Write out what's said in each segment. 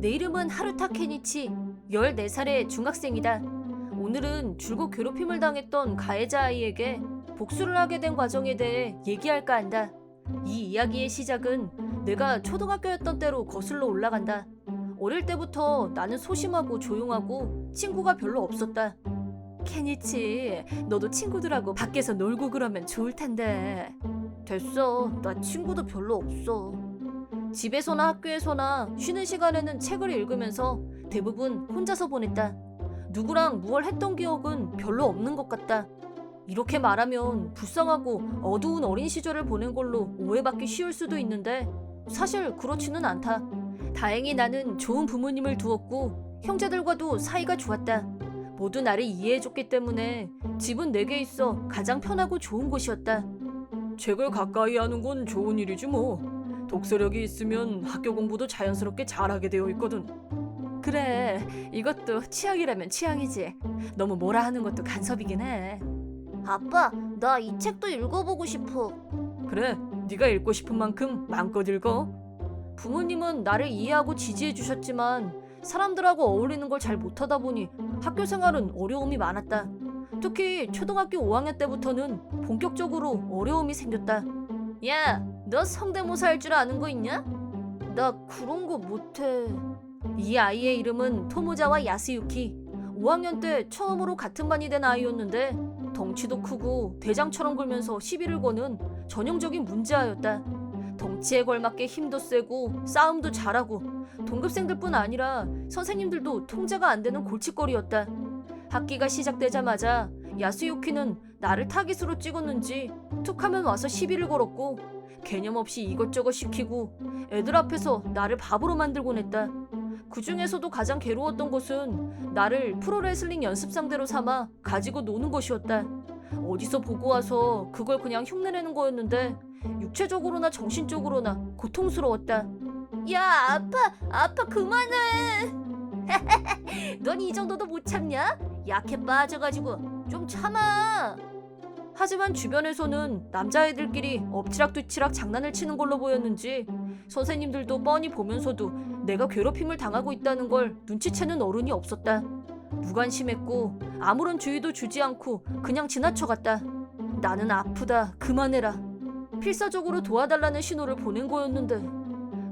내 이름은 하루타 케니치, 14살의 중학생이다. 오늘은 줄곧 괴롭힘을 당했던 가해자 아이에게 복수를 하게 된 과정에 대해 얘기할까 한다. 이 이야기의 시작은 내가 초등학교였던 때로 거슬러 올라간다. 어릴 때부터 나는 소심하고 조용하고 친구가 별로 없었다. 케니치, 너도 친구들하고 밖에서 놀고 그러면 좋을 텐데. 됐어, 나 친구도 별로 없어. 집에서나 학교에서나 쉬는 시간에는 책을 읽으면서 대부분 혼자서 보냈다. 누구랑 무얼 했던 기억은 별로 없는 것 같다. 이렇게 말하면 불쌍하고 어두운 어린 시절을 보낸 걸로 오해받기 쉬울 수도 있는데 사실 그렇지는 않다. 다행히 나는 좋은 부모님을 두었고 형제들과도 사이가 좋았다. 모두 나를 이해해줬기 때문에 집은 내게 있어 가장 편하고 좋은 곳이었다. 책을 가까이 하는 건 좋은 일이지 뭐. 독서력이 있으면 학교 공부도 자연스럽게 잘하게 되어 있거든. 그래, 이것도 취향이라면 취향이지. 너무 뭐라 하는 것도 간섭이긴 해. 아빠, 나 이 책도 읽어보고 싶어. 그래, 네가 읽고 싶은 만큼 마음껏 읽어. 부모님은 나를 이해하고 지지해 주셨지만 사람들하고 어울리는 걸 잘 못하다 보니 학교 생활은 어려움이 많았다. 특히 초등학교 5학년 때부터는 본격적으로 어려움이 생겼다. 야, 너 성대모사 할 줄 아는 거 있냐? 나 그런 거 못해. 이 아이의 이름은 토모자와 야스유키. 5학년 때 처음으로 같은 반이 된 아이였는데 덩치도 크고 대장처럼 굴면서 시비를 거는 전형적인 문제아였다. 덩치에 걸맞게 힘도 세고 싸움도 잘하고 동급생들뿐 아니라 선생님들도 통제가 안 되는 골칫거리였다. 학기가 시작되자마자 야스유키는 나를 타깃으로 찍었는지 툭하면 와서 시비를 걸었고 개념 없이 이것저것 시키고 애들 앞에서 나를 바보로 만들곤 했다. 그 중에서도 가장 괴로웠던 것은 나를 프로레슬링 연습상대로 삼아 가지고 노는 것이었다. 어디서 보고 와서 그걸 그냥 흉내내는 거였는데 육체적으로나 정신적으로나 고통스러웠다. 야, 아빠 그만해. 넌 이 정도도 못 참냐? 약해 빠져가지고 좀 참아. 하지만 주변에서는 남자애들끼리 엎치락뒤치락 장난을 치는 걸로 보였는지 선생님들도 뻔히 보면서도 내가 괴롭힘을 당하고 있다는 걸 눈치채는 어른이 없었다. 무관심했고 아무런 주의도 주지 않고 그냥 지나쳐갔다. 나는 아프다, 그만해라. 필사적으로 도와달라는 신호를 보낸 거였는데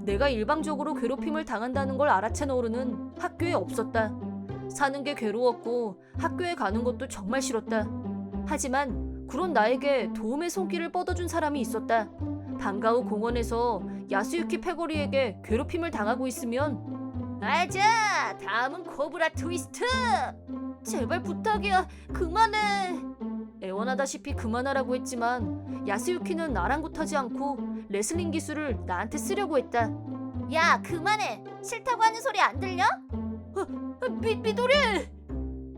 내가 일방적으로 괴롭힘을 당한다는 걸 알아챈 어른은 학교에 없었다. 사는 게 괴로웠고 학교에 가는 것도 정말 싫었다. 하지만 그런 나에게 도움의 손길을 뻗어준 사람이 있었다. 방과 후 공원에서 야스유키 패거리에게 괴롭힘을 당하고 있으면 아자, 다음은 코브라 트위스트. 제발 부탁이야, 그만해. 애원하다시피 그만하라고 했지만 야스유키는 아랑곳하지 않고 레슬링 기술을 나한테 쓰려고 했다. 야, 그만해. 싫다고 하는 소리 안 들려? 미도리!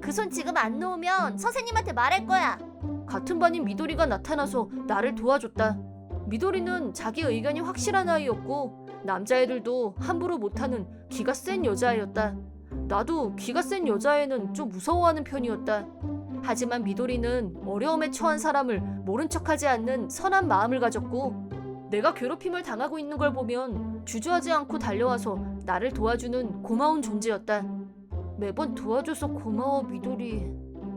그 손 지금 안 놓으면 선생님한테 말할 거야. 같은 반인 미도리가 나타나서 나를 도와줬다. 미도리는 자기 의견이 확실한 아이였고 남자애들도 함부로 못하는 기가 센 여자애였다. 나도 기가 센 여자애는 좀 무서워하는 편이었다. 하지만 미도리는 어려움에 처한 사람을 모른 척하지 않는 선한 마음을 가졌고 내가 괴롭힘을 당하고 있는 걸 보면 주저하지 않고 달려와서 나를 도와주는 고마운 존재였다. 매번 도와줘서 고마워, 미도리.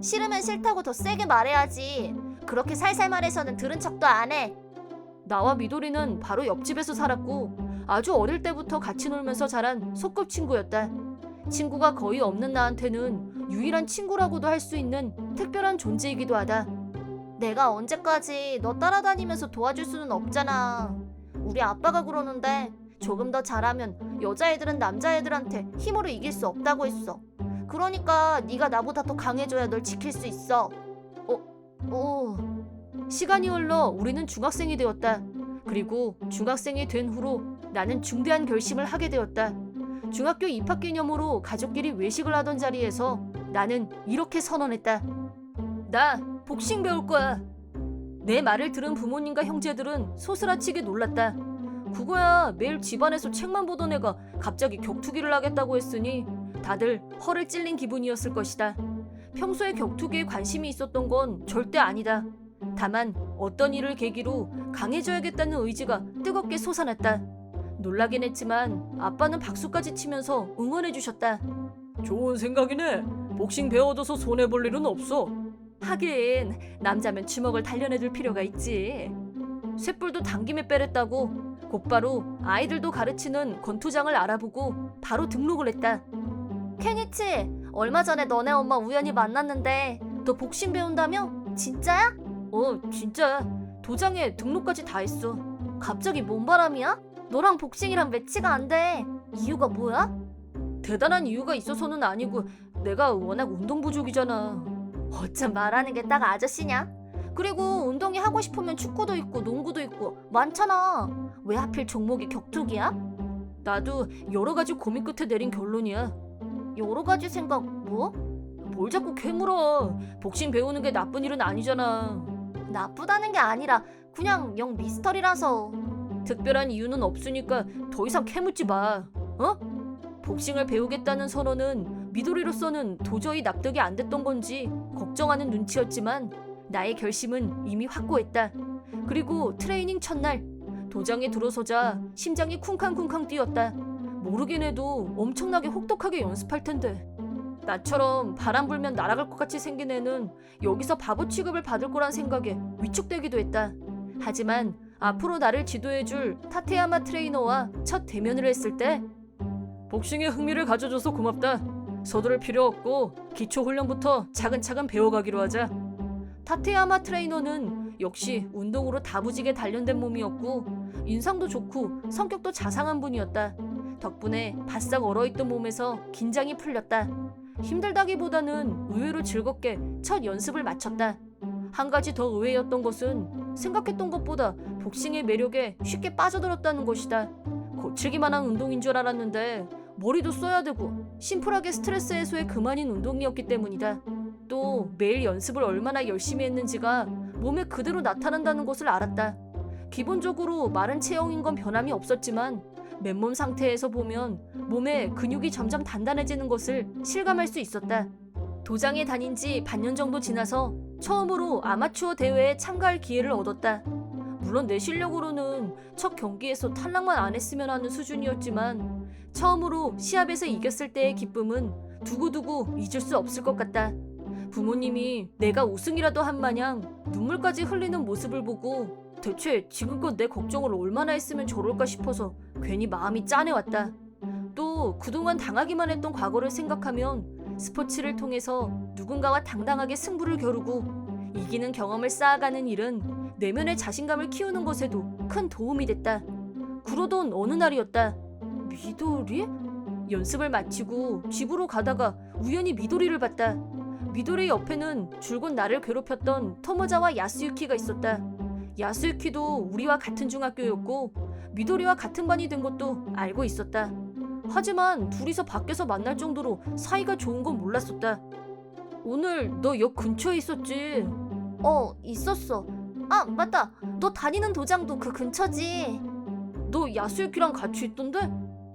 싫으면 싫다고 더 세게 말해야지. 그렇게 살살 말해서는 들은 척도 안 해. 나와 미도리는 바로 옆집에서 살았고 아주 어릴 때부터 같이 놀면서 자란 소꿉친구였다. 친구가 거의 없는 나한테는 유일한 친구라고도 할 수 있는 특별한 존재이기도 하다. 내가 언제까지 너 따라다니면서 도와줄 수는 없잖아. 우리 아빠가 그러는데 조금 더 잘하면 여자애들은 남자애들한테 힘으로 이길 수 없다고 했어. 그러니까 네가 나보다 더 강해져야 널 지킬 수 있어. 시간이 흘러 우리는 중학생이 되었다. 그리고 중학생이 된 후로 나는 중대한 결심을 하게 되었다. 중학교 입학 기념으로 가족끼리 외식을 하던 자리에서 나는 이렇게 선언했다. 나 복싱 배울 거야. 내 말을 들은 부모님과 형제들은 소스라치게 놀랐다. 그거야 매일 집안에서 책만 보던 애가 갑자기 격투기를 하겠다고 했으니 다들 허를 찔린 기분이었을 것이다. 평소에 격투기에 관심이 있었던 건 절대 아니다. 다만 어떤 일을 계기로 강해져야겠다는 의지가 뜨겁게 솟아났다. 놀라긴 했지만 아빠는 박수까지 치면서 응원해 주셨다. 좋은 생각이네. 복싱 배워둬서 손해볼 일은 없어. 하긴 남자면 주먹을 단련해둘 필요가 있지. 쇳불도 당김에 빼랬다고 곧바로 아이들도 가르치는 권투장을 알아보고 바로 등록을 했다. 케니치, 얼마 전에 너네 엄마 우연히 만났는데 너 복싱 배운다며? 진짜야? 진짜야. 도장에 등록까지 다 했어. 갑자기 뭔 바람이야? 너랑 복싱이랑 매치가 안 돼. 이유가 뭐야? 대단한 이유가 있어서는 아니고 내가 워낙 운동 부족이잖아. 어쩜 말하는 게 딱 아저씨냐? 그리고 운동이 하고 싶으면 축구도 있고 농구도 있고 많잖아. 왜 하필 종목이 격투기야? 나도 여러 가지 고민 끝에 내린 결론이야. 여러 가지 생각 뭐? 뭘 자꾸 캐물어. 복싱 배우는 게 나쁜 일은 아니잖아. 나쁘다는 게 아니라 그냥 영 미스터리라서. 특별한 이유는 없으니까 더 이상 캐묻지 마. 복싱을 배우겠다는 선언은 미도리로서는 도저히 납득이 안 됐던 건지 걱정하는 눈치였지만 나의 결심은 이미 확고했다. 그리고 트레이닝 첫날 도장에 들어서자 심장이 쿵쾅쿵쾅 뛰었다. 모르긴 해도 엄청나게 혹독하게 연습할 텐데. 나처럼 바람 불면 날아갈 것 같이 생긴 애는 여기서 바보 취급을 받을 거란 생각에 위축되기도 했다. 하지만 앞으로 나를 지도해줄 타테야마 트레이너와 첫 대면을 했을 때 복싱에 흥미를 가져줘서 고맙다. 서두를 필요 없고 기초 훈련부터 차근차근 배워가기로 하자. 타테야마 트레이너는 역시 운동으로 다부지게 단련된 몸이었고 인상도 좋고 성격도 자상한 분이었다. 덕분에 바싹 얼어있던 몸에서 긴장이 풀렸다. 힘들다기보다는 의외로 즐겁게 첫 연습을 마쳤다. 한 가지 더 의외였던 것은 생각했던 것보다 복싱의 매력에 쉽게 빠져들었다는 것이다. 거칠기만 한 운동인 줄 알았는데 머리도 써야 되고 심플하게 스트레스 해소에 그만인 운동이었기 때문이다. 또 매일 연습을 얼마나 열심히 했는지가 몸에 그대로 나타난다는 것을 알았다. 기본적으로 마른 체형인 건 변함이 없었지만 맨몸 상태에서 보면 몸에 근육이 점점 단단해지는 것을 실감할 수 있었다. 도장에 다닌 지 반년 정도 지나서 처음으로 아마추어 대회에 참가할 기회를 얻었다. 물론 내 실력으로는 첫 경기에서 탈락만 안 했으면 하는 수준이었지만 처음으로 시합에서 이겼을 때의 기쁨은 두고두고 잊을 수 없을 것 같다. 부모님이 내가 우승이라도 한 마냥 눈물까지 흘리는 모습을 보고 대체 지금껏 내 걱정을 얼마나 했으면 저럴까 싶어서 괜히 마음이 짠해왔다. 또 그동안 당하기만 했던 과거를 생각하면 스포츠를 통해서 누군가와 당당하게 승부를 겨루고 이기는 경험을 쌓아가는 일은 내면의 자신감을 키우는 것에도 큰 도움이 됐다. 그러던 어느 날이었다. 미도리? 연습을 마치고 집으로 가다가 우연히 미도리를 봤다. 미도리 옆에는 줄곧 나를 괴롭혔던 토모자와 야스유키가 있었다. 야스유키도 우리와 같은 중학교였고 미도리와 같은 반이 된 것도 알고 있었다. 하지만 둘이서 밖에서 만날 정도로 사이가 좋은 건 몰랐었다. 오늘 너 역 근처에 있었지? 있었어. 아, 맞다. 너 다니는 도장도 그 근처지. 너 야스유키랑 같이 있던데?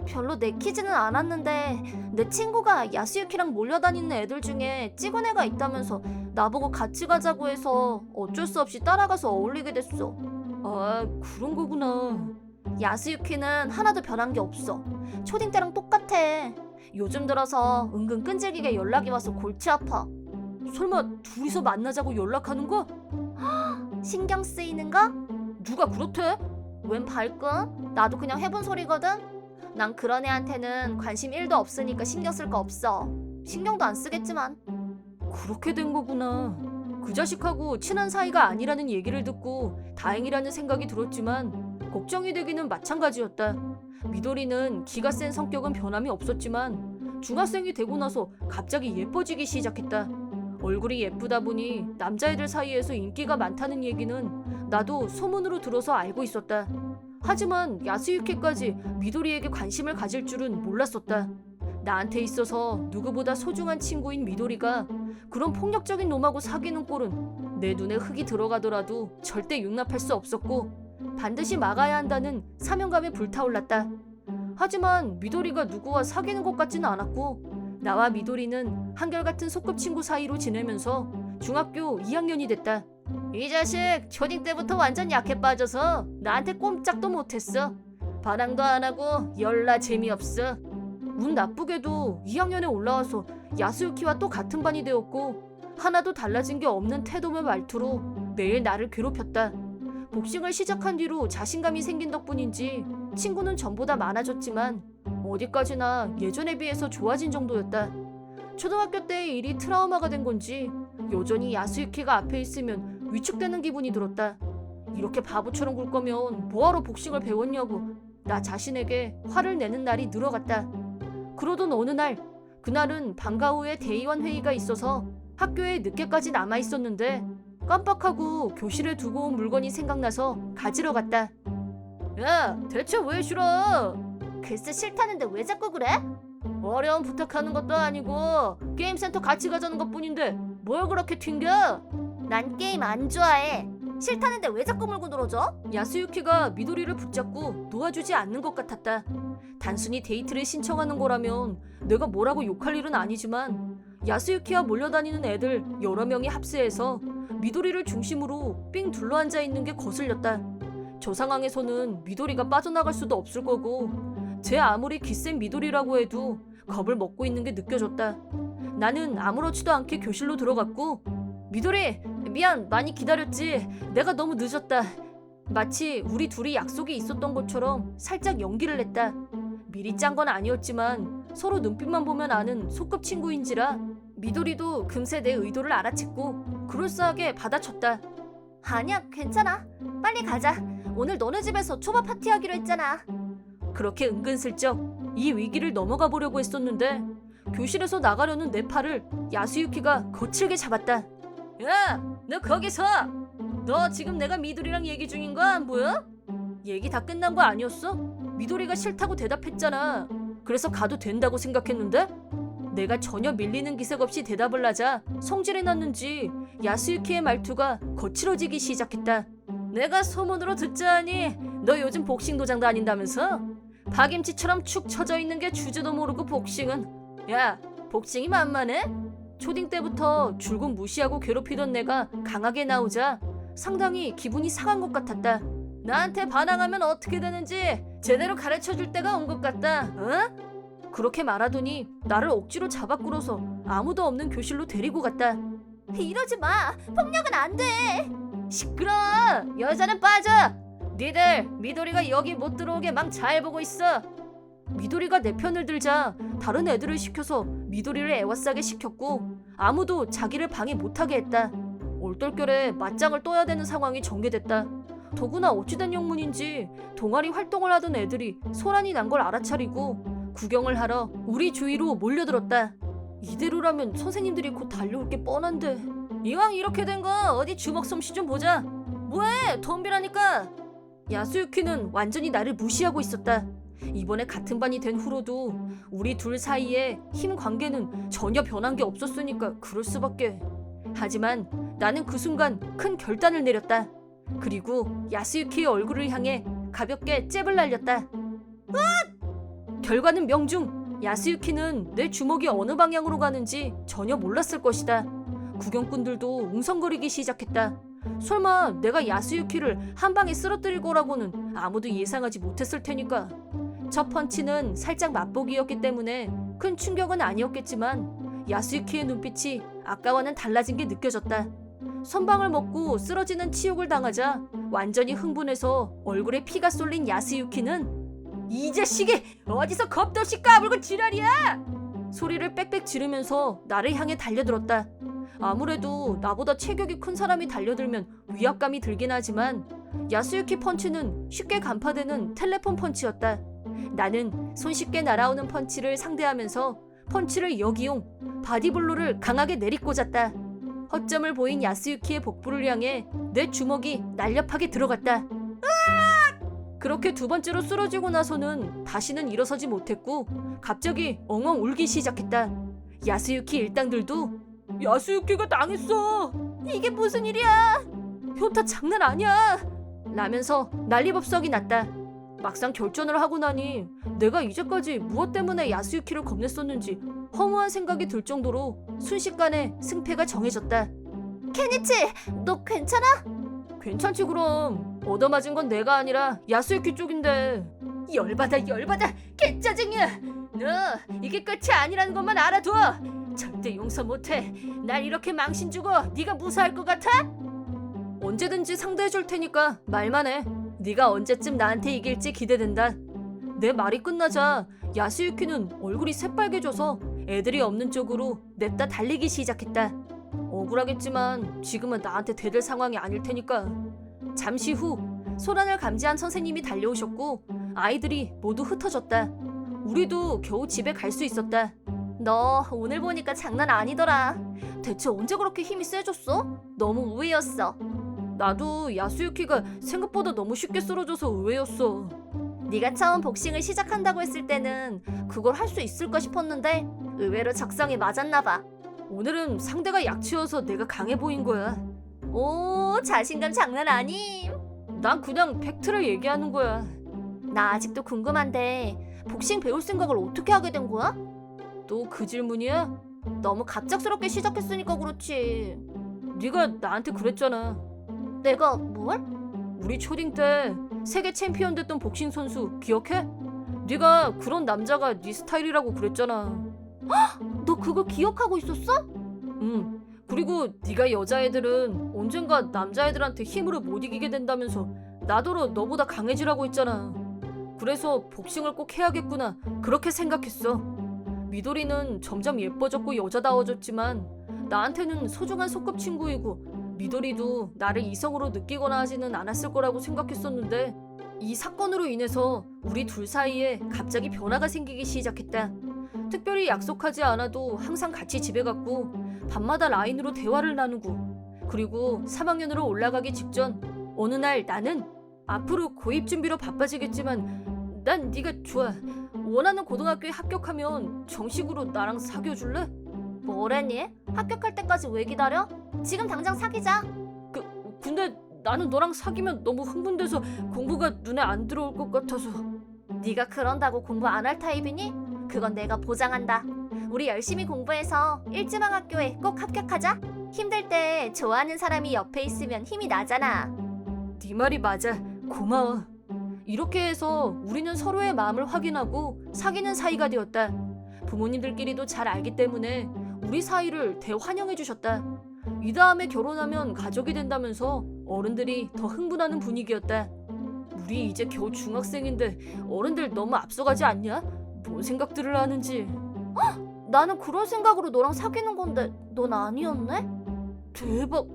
별로 내키지는 않았는데 내 친구가 야스유키랑 몰려다니는 애들 중에 찍은 애가 있다면서 나보고 같이 가자고 해서 어쩔 수 없이 따라가서 어울리게 됐어. 아, 그런 거구나. 야스유키는 하나도 변한 게 없어. 초딩 때랑 똑같아. 요즘 들어서 은근 끈질기게 연락이 와서 골치 아파. 설마 둘이서 만나자고 연락하는 거? 신경 쓰이는 거? 누가 그렇대? 웬 발끈? 나도 그냥 해본 소리거든? 난 그런 애한테는 관심 1도 없으니까 신경 쓸 거 없어. 신경도 안 쓰겠지만. 그렇게 된 거구나. 그 자식하고 친한 사이가 아니라는 얘기를 듣고 다행이라는 생각이 들었지만 걱정이 되기는 마찬가지였다. 미도리는 기가 센 성격은 변함이 없었지만 중학생이 되고 나서 갑자기 예뻐지기 시작했다. 얼굴이 예쁘다 보니 남자애들 사이에서 인기가 많다는 얘기는 나도 소문으로 들어서 알고 있었다. 하지만 야스유키까지 미도리에게 관심을 가질 줄은 몰랐었다. 나한테 있어서 누구보다 소중한 친구인 미도리가 그런 폭력적인 놈하고 사귀는 꼴은 내 눈에 흙이 들어가더라도 절대 용납할 수 없었고 반드시 막아야 한다는 사명감에 불타올랐다. 하지만 미도리가 누구와 사귀는 것 같지는 않았고 나와 미도리는 한결같은 소꿉친구 사이로 지내면서 중학교 2학년이 됐다. 이 자식 초딩 때부터 완전 약해 빠져서 나한테 꼼짝도 못했어. 반항도 안 하고 열나 재미없어. 운 나쁘게도 2학년에 올라와서 야스유키와 또 같은 반이 되었고 하나도 달라진 게 없는 태도며 말투로 매일 나를 괴롭혔다. 복싱을 시작한 뒤로 자신감이 생긴 덕분인지 친구는 전보다 많아졌지만 어디까지나 예전에 비해서 좋아진 정도였다. 초등학교 때의 일이 트라우마가 된 건지 여전히 야스유키가 앞에 있으면 위축되는 기분이 들었다. 이렇게 바보처럼 굴 거면 뭐하러 복싱을 배웠냐고 나 자신에게 화를 내는 날이 늘어갔다. 그러던 어느 날, 그날은 방과 후에 대의원 회의가 있어서 학교에 늦게까지 남아 있었는데 깜빡하고 교실에 두고 온 물건이 생각나서 가지러 갔다. 야, 대체 왜 싫어? 글쎄 싫다는데 왜 자꾸 그래? 어려운 부탁하는 것도 아니고 게임센터 같이 가자는 것뿐인데 뭘 그렇게 튕겨? 난 게임 안 좋아해. 싫다는데 왜 자꾸 물고 늘어져? 야스유키가 미도리를 붙잡고 놓아주지 않는 것 같았다. 단순히 데이트를 신청하는 거라면 내가 뭐라고 욕할 일은 아니지만 야스유키와 몰려다니는 애들 여러 명이 합세해서 미도리를 중심으로 삥 둘러앉아 있는 게 거슬렸다. 저 상황에서는 미도리가 빠져나갈 수도 없을 거고 제 아무리 기센 미도리라고 해도 겁을 먹고 있는 게 느껴졌다. 나는 아무렇지도 않게 교실로 들어갔고 미도리, 미안, 많이 기다렸지. 내가 너무 늦었다. 마치 우리 둘이 약속이 있었던 것처럼 살짝 연기를 냈다. 미리 짠 건 아니었지만 서로 눈빛만 보면 아는 소꿉 친구인지라 미도리도 금세 내 의도를 알아챘고 그럴싸하게 받아쳤다. 아니야, 괜찮아. 빨리 가자. 오늘 너네 집에서 초밥 파티하기로 했잖아. 그렇게 은근슬쩍 이 위기를 넘어가 보려고 했었는데 교실에서 나가려는 내 팔을 야스유키가 거칠게 잡았다. 야, 너 거기서! 너 지금 내가 미도리랑 얘기 중인 거 안 보여? 얘기 다 끝난 거 아니었어? 미도리가 싫다고 대답했잖아. 그래서 가도 된다고 생각했는데? 내가 전혀 밀리는 기색 없이 대답을 하자 성질이 났는지 야스유키의 말투가 거칠어지기 시작했다. 내가 소문으로 듣자니 너 요즘 복싱 도장 다닌다면서? 파김치처럼 축 처져 있는 게 주제도 모르고 복싱은. 야, 복싱이 만만해? 초딩 때부터 줄곧 무시하고 괴롭히던 내가 강하게 나오자 상당히 기분이 상한 것 같았다. 나한테 반항하면 어떻게 되는지 제대로 가르쳐줄 때가 온 것 같다. 어? 그렇게 말하더니 나를 억지로 잡아 끌어서 아무도 없는 교실로 데리고 갔다. 이러지 마. 폭력은 안 돼. 시끄러워. 여자는 빠져. 니들 미도리가 여기 못 들어오게 망 잘 보고 있어. 미도리가 내 편을 들자 다른 애들을 시켜서 미도리를 애워싸게 시켰고 아무도 자기를 방해 못하게 했다. 얼떨결에 맞짱을 떠야 되는 상황이 전개됐다. 더구나 어찌된 영문인지 동아리 활동을 하던 애들이 소란이 난 걸 알아차리고 구경을 하러 우리 주위로 몰려들었다. 이대로라면 선생님들이 곧 달려올 게 뻔한데 이왕 이렇게 된 거 어디 주먹 솜씨 좀 보자. 뭐해, 덤비라니까. 야스유키는 완전히 나를 무시하고 있었다. 이번에 같은 반이 된 후로도 우리 둘 사이에 힘 관계는 전혀 변한 게 없었으니까 그럴 수밖에. 하지만 나는 그 순간 큰 결단을 내렸다. 그리고 야스유키의 얼굴을 향해 가볍게 잽을 날렸다. 결과는 명중. 야스유키는 내 주먹이 어느 방향으로 가는지 전혀 몰랐을 것이다. 구경꾼들도 웅성거리기 시작했다. 설마 내가 야스유키를 한 방에 쓰러뜨릴 거라고는 아무도 예상하지 못했을 테니까. 첫 펀치는 살짝 맛보기였기 때문에 큰 충격은 아니었겠지만 야스유키의 눈빛이 아까와는 달라진 게 느껴졌다. 선방을 먹고 쓰러지는 치욕을 당하자 완전히 흥분해서 얼굴에 피가 쏠린 야스유키는 이 자식이 어디서 겁도 없이 까불고 지랄이야! 소리를 빽빽 지르면서 나를 향해 달려들었다. 아무래도 나보다 체격이 큰 사람이 달려들면 위압감이 들긴 하지만 야스유키 펀치는 쉽게 간파되는 텔레폰 펀치였다. 나는 손쉽게 날아오는 펀치를 상대하면서 펀치를 역이용 바디블로를 강하게 내리꽂았다. 허점을 보인 야스유키의 복부를 향해 내 주먹이 날렵하게 들어갔다. 그렇게 두 번째로 쓰러지고 나서는 다시는 일어서지 못했고 갑자기 엉엉 울기 시작했다. 야스유키 일당들도 야스유키가 당했어. 이게 무슨 일이야? 현타 장난 아니야. 라면서 난리법석이 났다. 막상 결전을 하고 나니 내가 이제까지 무엇 때문에 야스유키를 겁냈었는지 허무한 생각이 들 정도로 순식간에 승패가 정해졌다. 케니치, 너 괜찮아? 괜찮지 그럼. 얻어맞은 건 내가 아니라 야스유키 쪽인데. 열받아. 개짜증이야. 너 이게 끝이 아니라는 것만 알아둬. 절대 용서 못해. 날 이렇게 망신 주고 네가 무사할 것 같아? 언제든지 상대해줄 테니까 말만 해. 네가 언제쯤 나한테 이길지 기대된다. 내 말이 끝나자 야스유키는 얼굴이 새빨개져서 애들이 없는 쪽으로 냅다 달리기 시작했다. 억울하겠지만 지금은 나한테 대들 상황이 아닐 테니까. 잠시 후 소란을 감지한 선생님이 달려오셨고 아이들이 모두 흩어졌다. 우리도 겨우 집에 갈 수 있었다. 너 오늘 보니까 장난 아니더라. 대체 언제 그렇게 힘이 세졌어? 너무 우회였어. 나도 야스유키가 생각보다 너무 쉽게 쓰러져서 의외였어. 네가 처음 복싱을 시작한다고 했을 때는 그걸 할 수 있을까 싶었는데 의외로 적성이 맞았나 봐. 오늘은 상대가 약치여서 내가 강해 보인 거야. 오, 자신감 장난 아님. 난 그냥 팩트를 얘기하는 거야. 나 아직도 궁금한데 복싱 배울 생각을 어떻게 하게 된 거야? 또 그 질문이야? 너무 갑작스럽게 시작했으니까 그렇지. 네가 나한테 그랬잖아. 내가 뭘? 우리 초딩 때 세계 챔피언 됐던 복싱 선수 기억해? 네가 그런 남자가 네 스타일이라고 그랬잖아. 너 그걸 기억하고 있었어? 응. 그리고 네가 여자애들은 언젠가 남자애들한테 힘으로 못 이기게 된다면서 나더러 너보다 강해지라고 했잖아. 그래서 복싱을 꼭 해야겠구나 그렇게 생각했어. 미도리는 점점 예뻐졌고 여자다워졌지만 나한테는 소중한 소꿉친구이고 미도리도 나를 이성으로 느끼거나 하지는 않았을 거라고 생각했었는데 이 사건으로 인해서 우리 둘 사이에 갑자기 변화가 생기기 시작했다. 특별히 약속하지 않아도 항상 같이 집에 갔고 밤마다 라인으로 대화를 나누고 그리고 3학년으로 올라가기 직전 어느 날 나는 앞으로 고입 준비로 바빠지겠지만 난 네가 좋아. 원하는 고등학교에 합격하면 정식으로 나랑 사귀어줄래? 뭐래니? 합격할 때까지 왜 기다려? 지금 당장 사귀자. 근데 나는 너랑 사귀면 너무 흥분돼서 공부가 눈에 안 들어올 것 같아서. 네가 그런다고 공부 안 할 타입이니? 그건 내가 보장한다. 우리 열심히 공부해서 일지망 학교에 꼭 합격하자. 힘들 때 좋아하는 사람이 옆에 있으면 힘이 나잖아. 네 말이 맞아. 고마워. 이렇게 해서 우리는 서로의 마음을 확인하고 사귀는 사이가 되었다. 부모님들끼리도 잘 알기 때문에 우리 사이를 대환영해 주셨다. 이 다음에 결혼하면 가족이 된다면서 어른들이 더 흥분하는 분위기였다. 우리 이제 겨우 중학생인데 어른들 너무 앞서가지 않냐? 뭔 생각들을 하는지. 나는 그런 생각으로 너랑 사귀는 건데 넌 아니었네? 대박.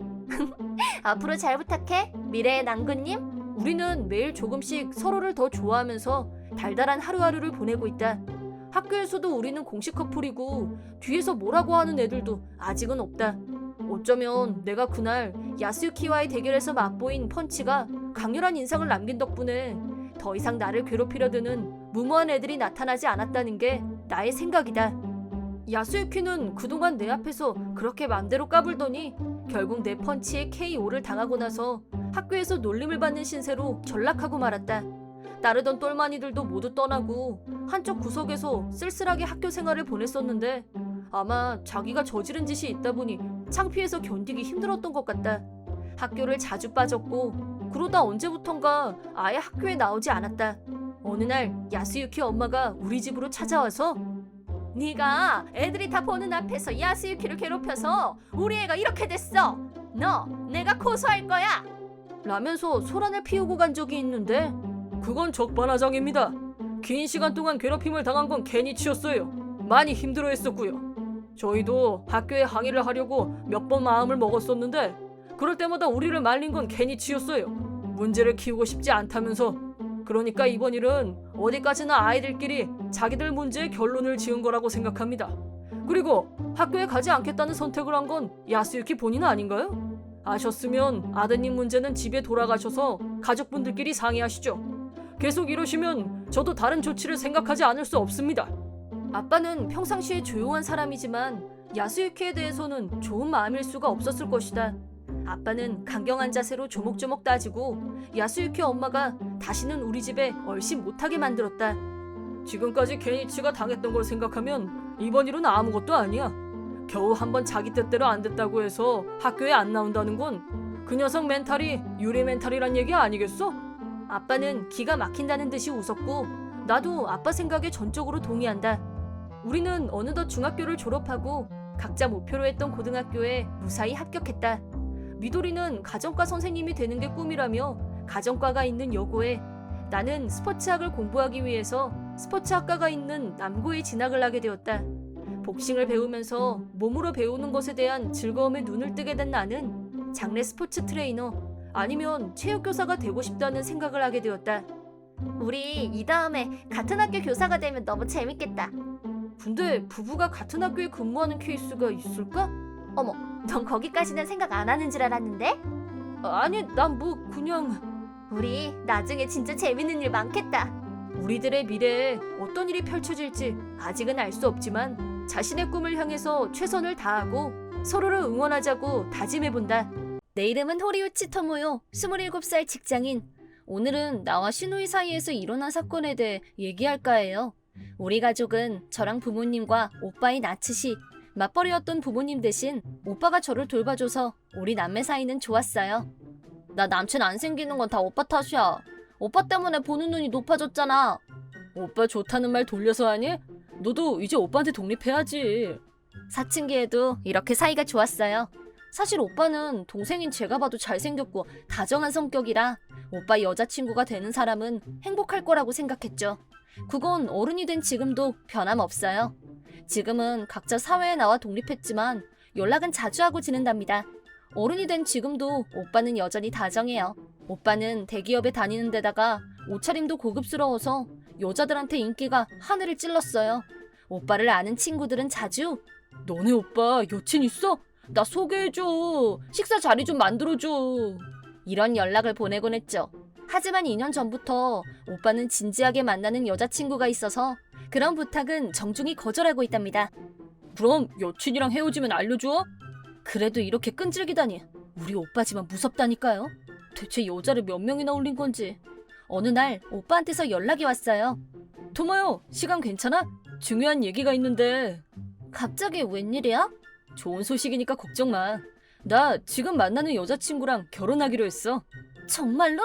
앞으로 잘 부탁해, 미래의 낭군님. 우리는 매일 조금씩 서로를 더 좋아하면서 달달한 하루하루를 보내고 있다. 학교에서도 우리는 공식 커플이고 뒤에서 뭐라고 하는 애들도 아직은 없다. 어쩌면 내가 그날 야스유키와의 대결에서 맛보인 펀치가 강렬한 인상을 남긴 덕분에 더 이상 나를 괴롭히려 드는 무모한 애들이 나타나지 않았다는 게 나의 생각이다. 야스유키는 그동안 내 앞에서 그렇게 맘대로 까불더니 결국 내 펀치에 KO를 당하고 나서 학교에서 놀림을 받는 신세로 전락하고 말았다. 따르던 똘마니들도 모두 떠나고 한쪽 구석에서 쓸쓸하게 학교 생활을 보냈었는데 아마 자기가 저지른 짓이 있다 보니 창피해서 견디기 힘들었던 것 같다. 학교를 자주 빠졌고 그러다 언제부턴가 아예 학교에 나오지 않았다. 어느 날 야스유키 엄마가 우리 집으로 찾아와서 네가 애들이 다 보는 앞에서 야스유키를 괴롭혀서 우리 애가 이렇게 됐어. 너 내가 고소할 거야. 라면서 소란을 피우고 간 적이 있는데 그건 적반하장입니다. 긴 시간 동안 괴롭힘을 당한 건 개니치였어요. 많이 힘들어했었고요. 저희도 학교에 항의를 하려고 몇 번 마음을 먹었었는데 그럴 때마다 우리를 말린 건 개니치였어요. 문제를 키우고 싶지 않다면서. 그러니까 이번 일은 어디까지나 아이들끼리 자기들 문제에 결론을 지은 거라고 생각합니다. 그리고 학교에 가지 않겠다는 선택을 한 건 야스유키 본인 아닌가요? 아셨으면 아드님 문제는 집에 돌아가셔서 가족분들끼리 상의하시죠. 계속 이러시면 저도 다른 조치를 생각하지 않을 수 없습니다. 아빠는 평상시에 조용한 사람이지만 야스유키에 대해서는 좋은 마음일 수가 없었을 것이다. 아빠는 강경한 자세로 조목조목 따지고 야스유키 엄마가 다시는 우리 집에 얼씬 못하게 만들었다. 지금까지 게니치가 당했던 걸 생각하면 이번 일은 아무것도 아니야. 겨우 한번 자기 뜻대로 안 됐다고 해서 학교에 안 나온다는 건 그 녀석 멘탈이 유리 멘탈이란 얘기 아니겠어? 아빠는 기가 막힌다는 듯이 웃었고 나도 아빠 생각에 전적으로 동의한다. 우리는 어느덧 중학교를 졸업하고 각자 목표로 했던 고등학교에 무사히 합격했다. 미도리는 가정과 선생님이 되는 게 꿈이라며 가정과가 있는 여고에, 나는 스포츠학을 공부하기 위해서 스포츠학과가 있는 남고에 진학을 하게 되었다. 복싱을 배우면서 몸으로 배우는 것에 대한 즐거움에 눈을 뜨게 된 나는 장래 스포츠 트레이너 아니면 체육교사가 되고 싶다는 생각을 하게 되었다. 우리 이 다음에 같은 학교 교사가 되면 너무 재밌겠다. 근데 부부가 같은 학교에 근무하는 케이스가 있을까? 어머, 넌 거기까지는 생각 안 하는 줄 알았는데? 아니, 난 뭐 그냥... 우리 나중에 진짜 재밌는 일 많겠다. 우리들의 미래에 어떤 일이 펼쳐질지 아직은 알 수 없지만 자신의 꿈을 향해서 최선을 다하고 서로를 응원하자고 다짐해본다. 내 이름은 호리우치 토모요. 27살 직장인. 오늘은 나와 시누이 사이에서 일어난 사건에 대해 얘기할까 해요. 우리 가족은 저랑 부모님과 오빠의 나츠시, 맞벌이였던 부모님 대신 오빠가 저를 돌봐줘서 우리 남매 사이는 좋았어요. 나 남친 안 생기는 건 다 오빠 탓이야. 오빠 때문에 보는 눈이 높아졌잖아. 오빠 좋다는 말 돌려서 하니? 너도 이제 오빠한테 독립해야지. 사춘기에도 이렇게 사이가 좋았어요. 사실 오빠는 동생인 제가 봐도 잘생겼고 다정한 성격이라 오빠 여자친구가 되는 사람은 행복할 거라고 생각했죠. 그건 어른이 된 지금도 변함없어요. 지금은 각자 사회에 나와 독립했지만 연락은 자주 하고 지낸답니다. 어른이 된 지금도 오빠는 여전히 다정해요. 오빠는 대기업에 다니는 데다가 옷차림도 고급스러워서 여자들한테 인기가 하늘을 찔렀어요. 오빠를 아는 친구들은 자주 너네 오빠 여친 있어? 나 소개해줘. 식사 자리 좀 만들어줘. 이런 연락을 보내곤 했죠. 하지만 2년 전부터 오빠는 진지하게 만나는 여자친구가 있어서 그런 부탁은 정중히 거절하고 있답니다. 그럼 여친이랑 헤어지면 알려줘? 그래도 이렇게 끈질기다니. 우리 오빠지만 무섭다니까요. 대체 여자를 몇 명이나 올린 건지. 어느 날 오빠한테서 연락이 왔어요. 토모요, 시간 괜찮아? 중요한 얘기가 있는데. 갑자기 웬일이야? 좋은 소식이니까 걱정 마. 나 지금 만나는 여자친구랑 결혼하기로 했어. 정말로?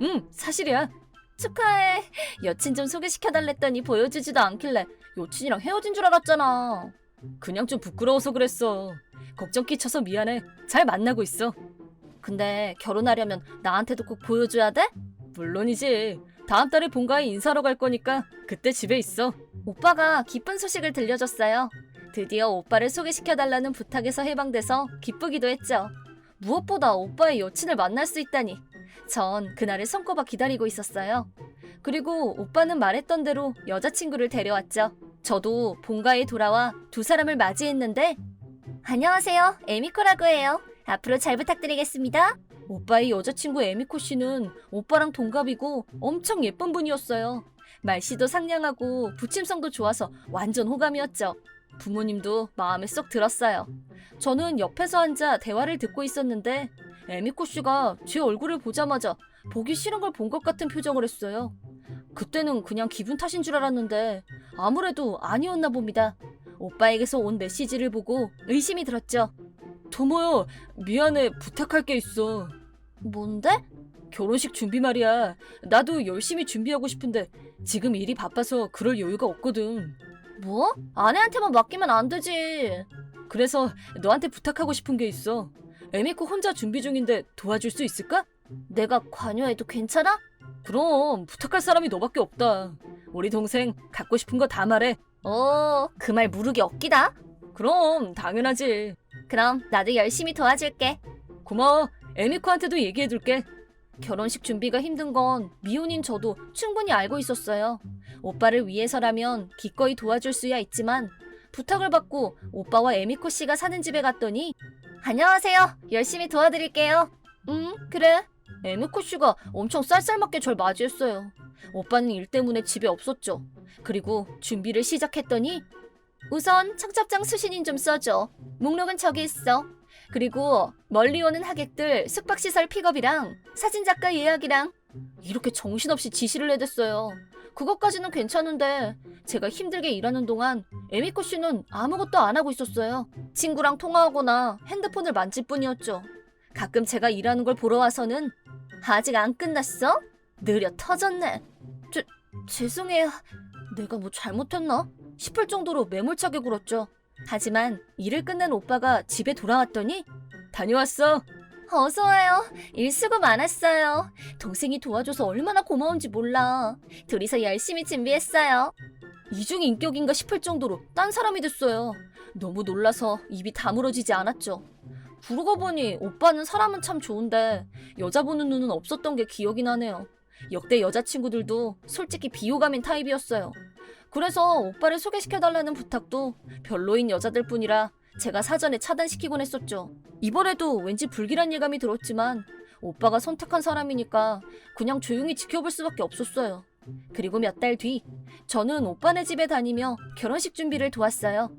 응, 사실이야. 축하해. 여친 좀 소개시켜달랬더니 보여주지도 않길래 여친이랑 헤어진 줄 알았잖아. 그냥 좀 부끄러워서 그랬어. 걱정 끼쳐서 미안해. 잘 만나고 있어. 근데 결혼하려면 나한테도 꼭 보여줘야 돼? 물론이지. 다음 달에 본가에 인사하러 갈 거니까 그때 집에 있어. 오빠가 기쁜 소식을 들려줬어요. 드디어 오빠를 소개시켜달라는 부탁에서 해방돼서 기쁘기도 했죠. 무엇보다 오빠의 여친을 만날 수 있다니. 전 그날을 손꼽아 기다리고 있었어요. 그리고 오빠는 말했던 대로 여자친구를 데려왔죠. 저도 본가에 돌아와 두 사람을 맞이했는데 안녕하세요. 에미코라고 해요. 앞으로 잘 부탁드리겠습니다. 오빠의 여자친구 에미코 씨는 오빠랑 동갑이고 엄청 예쁜 분이었어요. 말씨도 상냥하고 부침성도 좋아서 완전 호감이었죠. 부모님도 마음에 쏙 들었어요. 저는 옆에서 앉아 대화를 듣고 있었는데 에미코 씨가 제 얼굴을 보자마자 보기 싫은 걸 본 것 같은 표정을 했어요. 그때는 그냥 기분 탓인 줄 알았는데 아무래도 아니었나 봅니다. 오빠에게서 온 메시지를 보고 의심이 들었죠. 토모요, 미안해. 부탁할 게 있어. 뭔데? 결혼식 준비 말이야. 나도 열심히 준비하고 싶은데 지금 일이 바빠서 그럴 여유가 없거든. 뭐? 아내한테만 맡기면 안 되지. 그래서 너한테 부탁하고 싶은 게 있어. 에미코 혼자 준비 중인데 도와줄 수 있을까? 내가 관여해도 괜찮아? 그럼 부탁할 사람이 너밖에 없다. 우리 동생 갖고 싶은 거 다 말해. 그 말 무르기 없기다. 그럼 당연하지. 그럼 나도 열심히 도와줄게. 고마워. 에미코한테도 얘기해둘게. 결혼식 준비가 힘든 건 미혼인 저도 충분히 알고 있었어요. 오빠를 위해서라면 기꺼이 도와줄 수야 있지만 부탁을 받고 오빠와 에미코 씨가 사는 집에 갔더니 안녕하세요. 열심히 도와드릴게요. 그래. 에미코 씨가 엄청 쌀쌀맞게 절 맞이했어요. 오빠는 일 때문에 집에 없었죠. 그리고 준비를 시작했더니 우선 청첩장 수신인 좀 써줘. 목록은 저기 있어. 그리고 멀리 오는 하객들 숙박시설 픽업이랑 사진작가 예약이랑 이렇게 정신없이 지시를 내댔어요. 그것까지는 괜찮은데 제가 힘들게 일하는 동안 에미코 씨는 아무것도 안 하고 있었어요. 친구랑 통화하거나 핸드폰을 만질 뿐이었죠. 가끔 제가 일하는 걸 보러 와서는 아직 안 끝났어? 느려 터졌네. 죄송해요. 내가 뭐 잘못했나 싶을 정도로 매몰차게 굴었죠. 하지만 일을 끝낸 오빠가 집에 돌아왔더니 다녀왔어. 어서 와요. 일 수고 많았어요. 동생이 도와줘서 얼마나 고마운지 몰라. 둘이서 열심히 준비했어요. 이중인격인가 싶을 정도로 딴 사람이 됐어요. 너무 놀라서 입이 다물어지지 않았죠. 그러고 보니 오빠는 사람은 참 좋은데 여자 보는 눈은 없었던 게 기억이 나네요. 역대 여자친구들도 솔직히 비호감인 타입이었어요. 그래서 오빠를 소개시켜달라는 부탁도 별로인 여자들 뿐이라 제가 사전에 차단시키곤 했었죠. 이번에도 왠지 불길한 예감이 들었지만 오빠가 선택한 사람이니까 그냥 조용히 지켜볼 수밖에 없었어요. 그리고 몇 달 뒤 저는 오빠네 집에 다니며 결혼식 준비를 도왔어요.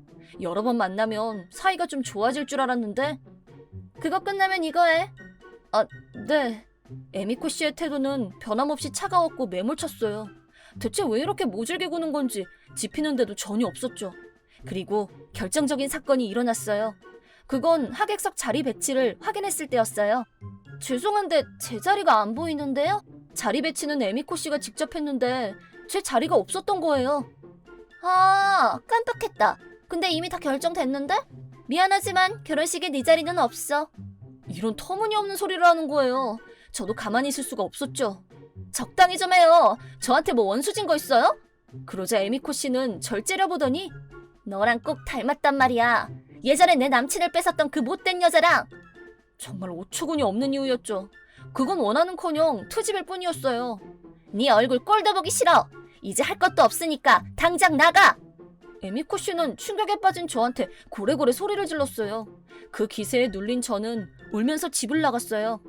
여러 번 만나면 사이가 좀 좋아질 줄 알았는데 그거 끝나면 이거 해. 아, 네. 에미코 씨의 태도는 변함없이 차가웠고 매몰찼어요. 대체 왜 이렇게 모질게 구는 건지 짚히는데도 전혀 없었죠. 그리고 결정적인 사건이 일어났어요. 그건 하객석 자리 배치를 확인했을 때였어요. 죄송한데 제 자리가 안 보이는데요? 자리 배치는 에미코 씨가 직접 했는데 제 자리가 없었던 거예요. 아, 깜빡했다. 근데 이미 다 결정됐는데? 미안하지만 결혼식에 네 자리는 없어. 이런 터무니없는 소리를 하는 거예요. 저도 가만히 있을 수가 없었죠. 적당히 좀 해요. 저한테 뭐 원수진 거 있어요? 그러자 에미코 씨는 절 째려보더니 너랑 꼭 닮았단 말이야. 예전에 내 남친을 뺏었던 그 못된 여자랑. 정말 어처구니 없는 이유였죠. 그건 원하는커녕 트집일 뿐이었어요. 네 얼굴 꼴도 보기 싫어. 이제 할 것도 없으니까 당장 나가. 에미코 씨는 충격에 빠진 저한테 고래고래 소리를 질렀어요. 그 기세에 눌린 저는 울면서 집을 나갔어요.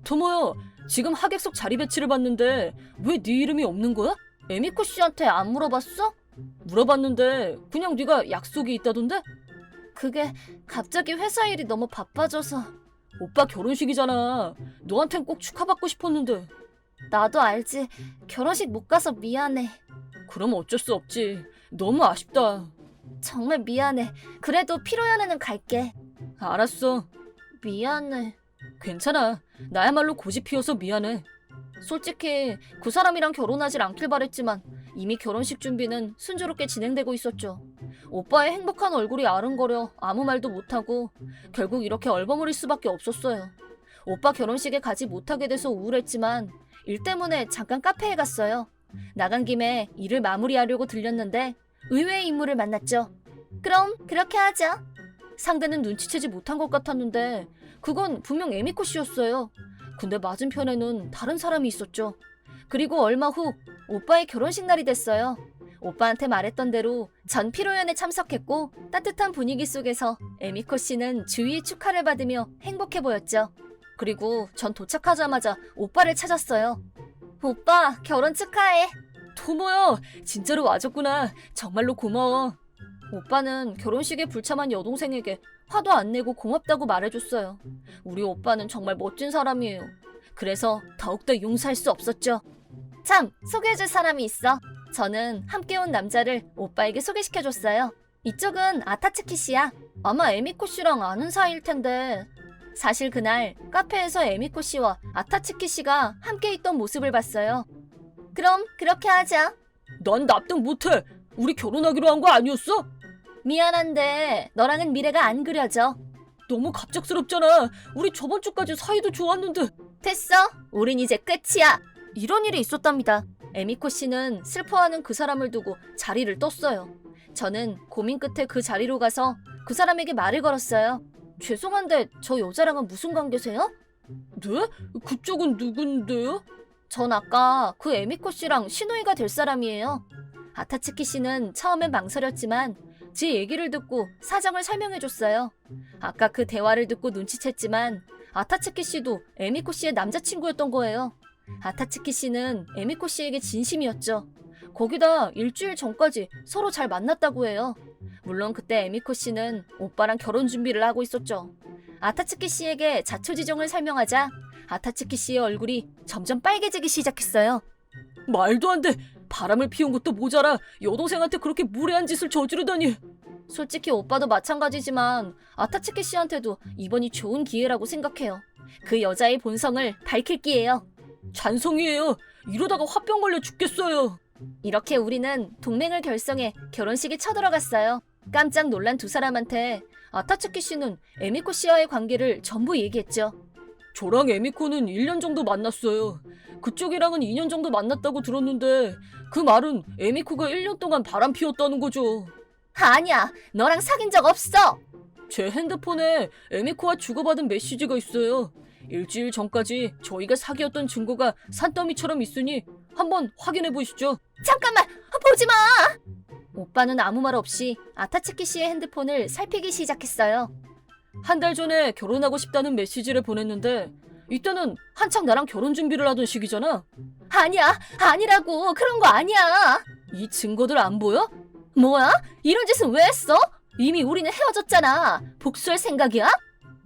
토모야, 지금 하객석 자리 배치를 봤는데 왜 네 이름이 없는 거야? 에미코 씨한테 안 물어봤어? 물어봤는데 그냥 네가 약속이 있다던데? 그게 갑자기 회사 일이 너무 바빠져서. 오빠 결혼식이잖아. 너한텐 꼭 축하받고 싶었는데. 나도 알지. 결혼식 못 가서 미안해. 그럼 어쩔 수 없지. 너무 아쉽다. 정말 미안해. 그래도 피로연애는 갈게. 알았어. 미안해. 괜찮아. 나야말로 고집 피워서 미안해. 솔직히 그 사람이랑 결혼하질 않길 바랬지만 이미 결혼식 준비는 순조롭게 진행되고 있었죠. 오빠의 행복한 얼굴이 아른거려 아무 말도 못하고 결국 이렇게 얼버무릴 수밖에 없었어요. 오빠 결혼식에 가지 못하게 돼서 우울했지만 일 때문에 잠깐 카페에 갔어요. 나간 김에 일을 마무리하려고 들렸는데 의외의 인물을 만났죠. 그럼 그렇게 하자. 상대는 눈치채지 못한 것 같았는데 그건 분명 에미코 씨였어요. 근데 맞은편에는 다른 사람이 있었죠. 그리고 얼마 후 오빠의 결혼식 날이 됐어요. 오빠한테 말했던 대로 전 피로연에 참석했고 따뜻한 분위기 속에서 에미코 씨는 주위의 축하를 받으며 행복해 보였죠. 그리고 전 도착하자마자 오빠를 찾았어요. 오빠, 결혼 축하해. 토모야, 진짜로 와줬구나. 정말로 고마워. 오빠는 결혼식에 불참한 여동생에게 화도 안 내고 고맙다고 말해줬어요. 우리 오빠는 정말 멋진 사람이에요. 그래서 더욱더 용서할 수 없었죠. 참, 소개해줄 사람이 있어. 저는 함께 온 남자를 오빠에게 소개시켜줬어요. 이쪽은 아타츠키 씨야. 아마 에미코 씨랑 아는 사이일 텐데. 사실 그날 카페에서 에미코 씨와 아타츠키 씨가 함께 있던 모습을 봤어요. 그럼 그렇게 하자. 난 납득 못해. 우리 결혼하기로 한 거 아니었어? 미안한데 너랑은 미래가 안 그려져. 너무 갑작스럽잖아. 우리 저번 주까지 사이도 좋았는데. 됐어. 우린 이제 끝이야. 이런 일이 있었답니다. 에미코 씨는 슬퍼하는 그 사람을 두고 자리를 떴어요. 저는 고민 끝에 그 자리로 가서 그 사람에게 말을 걸었어요. 죄송한데 저 여자랑은 무슨 관계세요? 네? 그쪽은 누군데요? 전 아까 그 에미코 씨랑 시누이가 될 사람이에요. 아타츠키 씨는 처음엔 망설였지만 제 얘기를 듣고 사정을 설명해줬어요. 아까 그 대화를 듣고 눈치챘지만 아타츠키 씨도 에미코 씨의 남자친구였던 거예요. 아타츠키 씨는 에미코 씨에게 진심이었죠. 거기다 일주일 전까지 서로 잘 만났다고 해요. 물론 그때 에미코 씨는 오빠랑 결혼 준비를 하고 있었죠. 아타츠키 씨에게 자초지종을 설명하자 아타츠키 씨의 얼굴이 점점 빨개지기 시작했어요. 말도 안 돼. 바람을 피운 것도 모자라 여동생한테 그렇게 무례한 짓을 저지르다니. 솔직히 오빠도 마찬가지지만 아타츠키 씨한테도 이번이 좋은 기회라고 생각해요. 그 여자의 본성을 밝힐 기회예요. 잔성이에요. 이러다가 화병 걸려 죽겠어요. 이렇게 우리는 동맹을 결성해 결혼식에 쳐들어갔어요. 깜짝 놀란 두 사람한테 아타츠키 씨는 에미코 씨와의 관계를 전부 얘기했죠. 저랑 에미코는 1년 정도 만났어요. 그쪽이랑은 2년 정도 만났다고 들었는데 그 말은 에미코가 1년 동안 바람 피웠다는 거죠. 아니야, 너랑 사귄 적 없어. 제 핸드폰에 에미코와 주고받은 메시지가 있어요. 일주일 전까지 저희가 사귀었던 증거가 산더미처럼 있으니 한번 확인해 보시죠. 잠깐만, 보지 마! 오빠는 아무 말 없이 아타츠키 씨의 핸드폰을 살피기 시작했어요. 한 달 전에 결혼하고 싶다는 메시지를 보냈는데 이때는 한창 나랑 결혼 준비를 하던 시기잖아. 아니야, 아니라고. 그런 거 아니야. 이 증거들 안 보여? 뭐야? 이런 짓은 왜 했어? 이미 우리는 헤어졌잖아. 복수할 생각이야?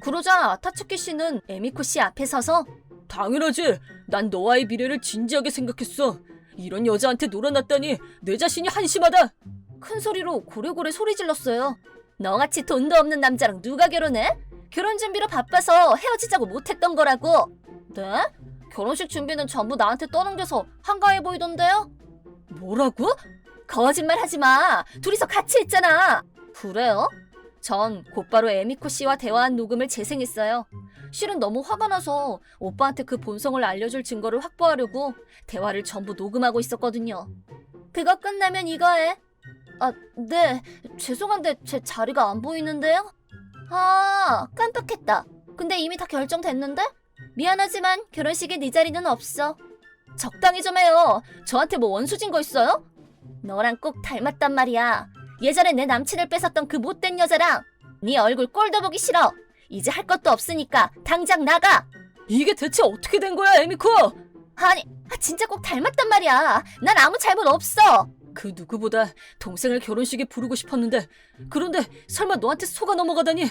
그러자 아타츠키 씨는 에미코 씨 앞에 서서 당연하지. 난 너와의 미래를 진지하게 생각했어. 이런 여자한테 놀아났다니 내 자신이 한심하다. 큰 소리로 고래고래 소리 질렀어요. 너같이 돈도 없는 남자랑 누가 결혼해? 결혼 준비로 바빠서 헤어지자고 못했던 거라고. 네? 결혼식 준비는 전부 나한테 떠넘겨서 한가해 보이던데요? 뭐라고? 거짓말 하지 마. 둘이서 같이 했잖아. 그래요? 전 곧바로 에미코 씨와 대화한 녹음을 재생했어요. 실은 너무 화가 나서 오빠한테 그 본성을 알려줄 증거를 확보하려고 대화를 전부 녹음하고 있었거든요. 그거 끝나면 이거 해. 아, 네. 죄송한데 제 자리가 안 보이는데요? 아, 깜빡했다. 근데 이미 다 결정됐는데? 미안하지만 결혼식에 네 자리는 없어. 적당히 좀 해요. 저한테 뭐 원수진 거 있어요? 너랑 꼭 닮았단 말이야. 예전에 내 남친을 뺏었던 그 못된 여자랑. 네 얼굴 꼴도 보기 싫어. 이제 할 것도 없으니까 당장 나가. 이게 대체 어떻게 된 거야, 에미코? 아니, 진짜 꼭 닮았단 말이야. 난 아무 잘못 없어. 그 누구보다 동생을 결혼식에 부르고 싶었는데 그런데 설마 너한테 속아 넘어가다니.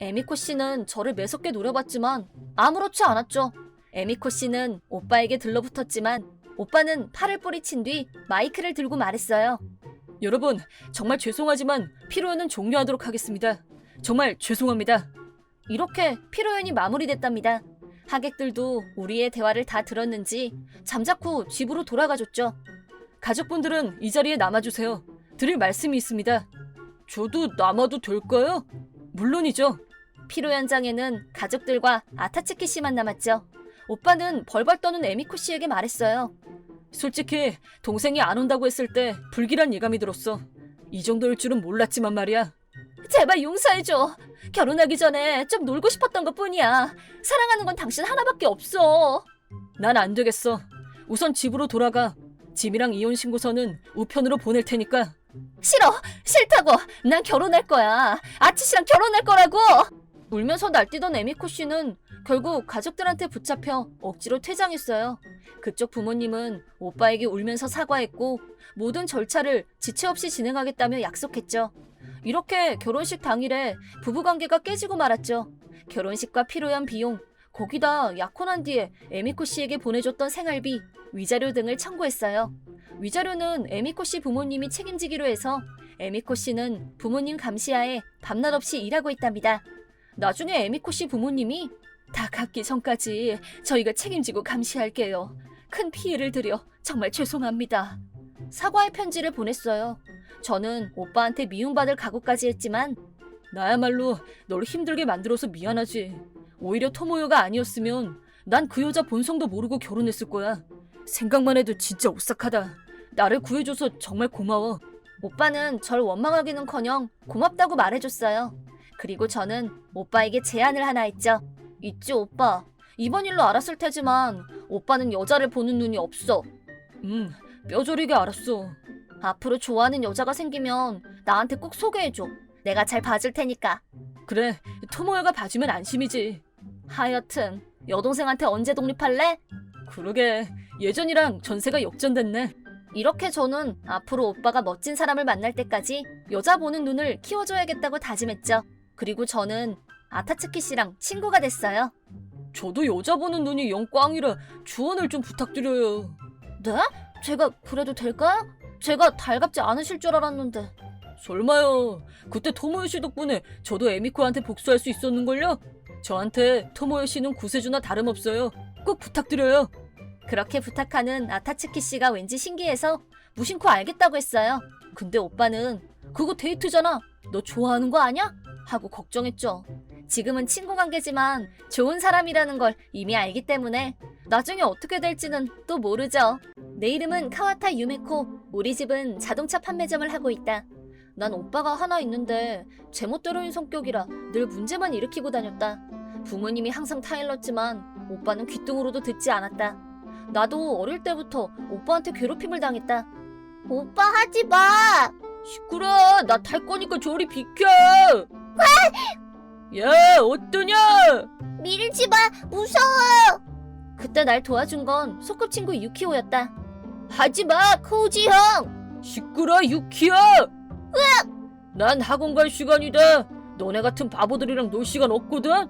에미코 씨는 저를 매섭게 노려봤지만 아무렇지 않았죠. 에미코 씨는 오빠에게 들러붙었지만 오빠는 팔을 뿌리친 뒤 마이크를 들고 말했어요. 여러분, 정말 죄송하지만 피로연은 종료하도록 하겠습니다. 정말 죄송합니다. 이렇게 피로연이 마무리됐답니다. 하객들도 우리의 대화를 다 들었는지 잠자코 집으로 돌아가줬죠. 가족분들은 이 자리에 남아주세요. 드릴 말씀이 있습니다. 저도 남아도 될까요? 물론이죠. 피로 현장에는 가족들과 아타츠키 씨만 남았죠. 오빠는 벌벌 떠는 에미코 씨에게 말했어요. 솔직히 동생이 안 온다고 했을 때 불길한 예감이 들었어. 이 정도일 줄은 몰랐지만 말이야. 제발 용서해줘. 결혼하기 전에 좀 놀고 싶었던 것뿐이야. 사랑하는 건 당신 하나밖에 없어. 난 안 되겠어. 우선 집으로 돌아가. 짐이랑 이혼 신고서는 우편으로 보낼 테니까. 싫어. 싫다고. 난 결혼할 거야. 아치 씨랑 결혼할 거라고. 울면서 날뛰던 에미코 씨는 결국 가족들한테 붙잡혀 억지로 퇴장했어요. 그쪽 부모님은 오빠에게 울면서 사과했고 모든 절차를 지체 없이 진행하겠다며 약속했죠. 이렇게 결혼식 당일에 부부관계가 깨지고 말았죠. 결혼식과 필요한 비용, 거기다 약혼한 뒤에 에미코 씨에게 보내줬던 생활비, 위자료 등을 청구했어요. 위자료는 에미코 씨 부모님이 책임지기로 해서 에미코 씨는 부모님 감시하에 밤낮 없이 일하고 있답니다. 나중에 에미코 씨 부모님이 다 갚기 전까지 저희가 책임지고 감시할게요. 큰 피해를 드려 정말 죄송합니다. 사과의 편지를 보냈어요. 저는 오빠한테 미움받을 각오까지 했지만 나야말로 널 힘들게 만들어서 미안하지. 오히려 토모요가 아니었으면 난 그 여자 본성도 모르고 결혼했을 거야. 생각만 해도 진짜 오싹하다. 나를 구해줘서 정말 고마워. 오빠는 절 원망하기는커녕 고맙다고 말해줬어요. 그리고 저는 오빠에게 제안을 하나 했죠. 있지 오빠. 이번 일로 알았을 테지만 오빠는 여자를 보는 눈이 없어. 뼈저리게 알았어. 앞으로 좋아하는 여자가 생기면 나한테 꼭 소개해줘. 내가 잘 봐줄 테니까. 그래, 토모요가 봐주면 안심이지. 하여튼 여동생한테 언제 독립할래? 그러게, 예전이랑 전세가 역전됐네. 이렇게 저는 앞으로 오빠가 멋진 사람을 만날 때까지 여자 보는 눈을 키워줘야겠다고 다짐했죠. 그리고 저는 아타츠키 씨랑 친구가 됐어요. 저도 여자 보는 눈이 영 꽝이라 조언을 좀 부탁드려요. 네? 제가 그래도 될까요? 제가 달갑지 않으실 줄 알았는데. 설마요. 그때 토모요 씨 덕분에 저도 에미코한테 복수할 수 있었는걸요? 저한테 토모요 씨는 구세주나 다름없어요. 꼭 부탁드려요. 그렇게 부탁하는 아타츠키 씨가 왠지 신기해서 무심코 알겠다고 했어요. 근데 오빠는 그거 데이트잖아. 너 좋아하는 거 아냐? 하고 걱정했죠. 지금은 친구 관계지만 좋은 사람이라는 걸 이미 알기 때문에 나중에 어떻게 될지는 또 모르죠. 내 이름은 카와타 유메코. 우리 집은 자동차 판매점을 하고 있다. 난 오빠가 하나 있는데 제멋대로인 성격이라 늘 문제만 일으키고 다녔다. 부모님이 항상 타일렀지만 오빠는 귀뚱으로도 듣지 않았다. 나도 어릴 때부터 오빠한테 괴롭힘을 당했다. 오빠 하지 마. 시끄러. 나 탈 거니까 저리 비켜. 야, 어떠냐? 밀지 마. 무서워. 그때 날 도와준 건 소꿉친구 유키오였다. 하지 마, 코우지 형. 시끄러, 유키야. 난 학원 갈 시간이다. 너네 같은 바보들이랑 놀 시간 없거든.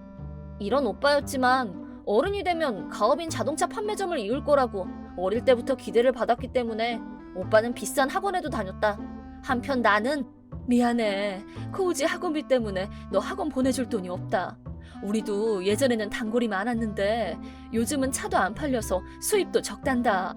이런 오빠였지만 어른이 되면 가업인 자동차 판매점을 이을 거라고 어릴 때부터 기대를 받았기 때문에 오빠는 비싼 학원에도 다녔다. 한편 나는 미안해. 코우지 학원비 때문에 너 학원 보내줄 돈이 없다. 우리도 예전에는 단골이 많았는데 요즘은 차도 안 팔려서 수입도 적단다.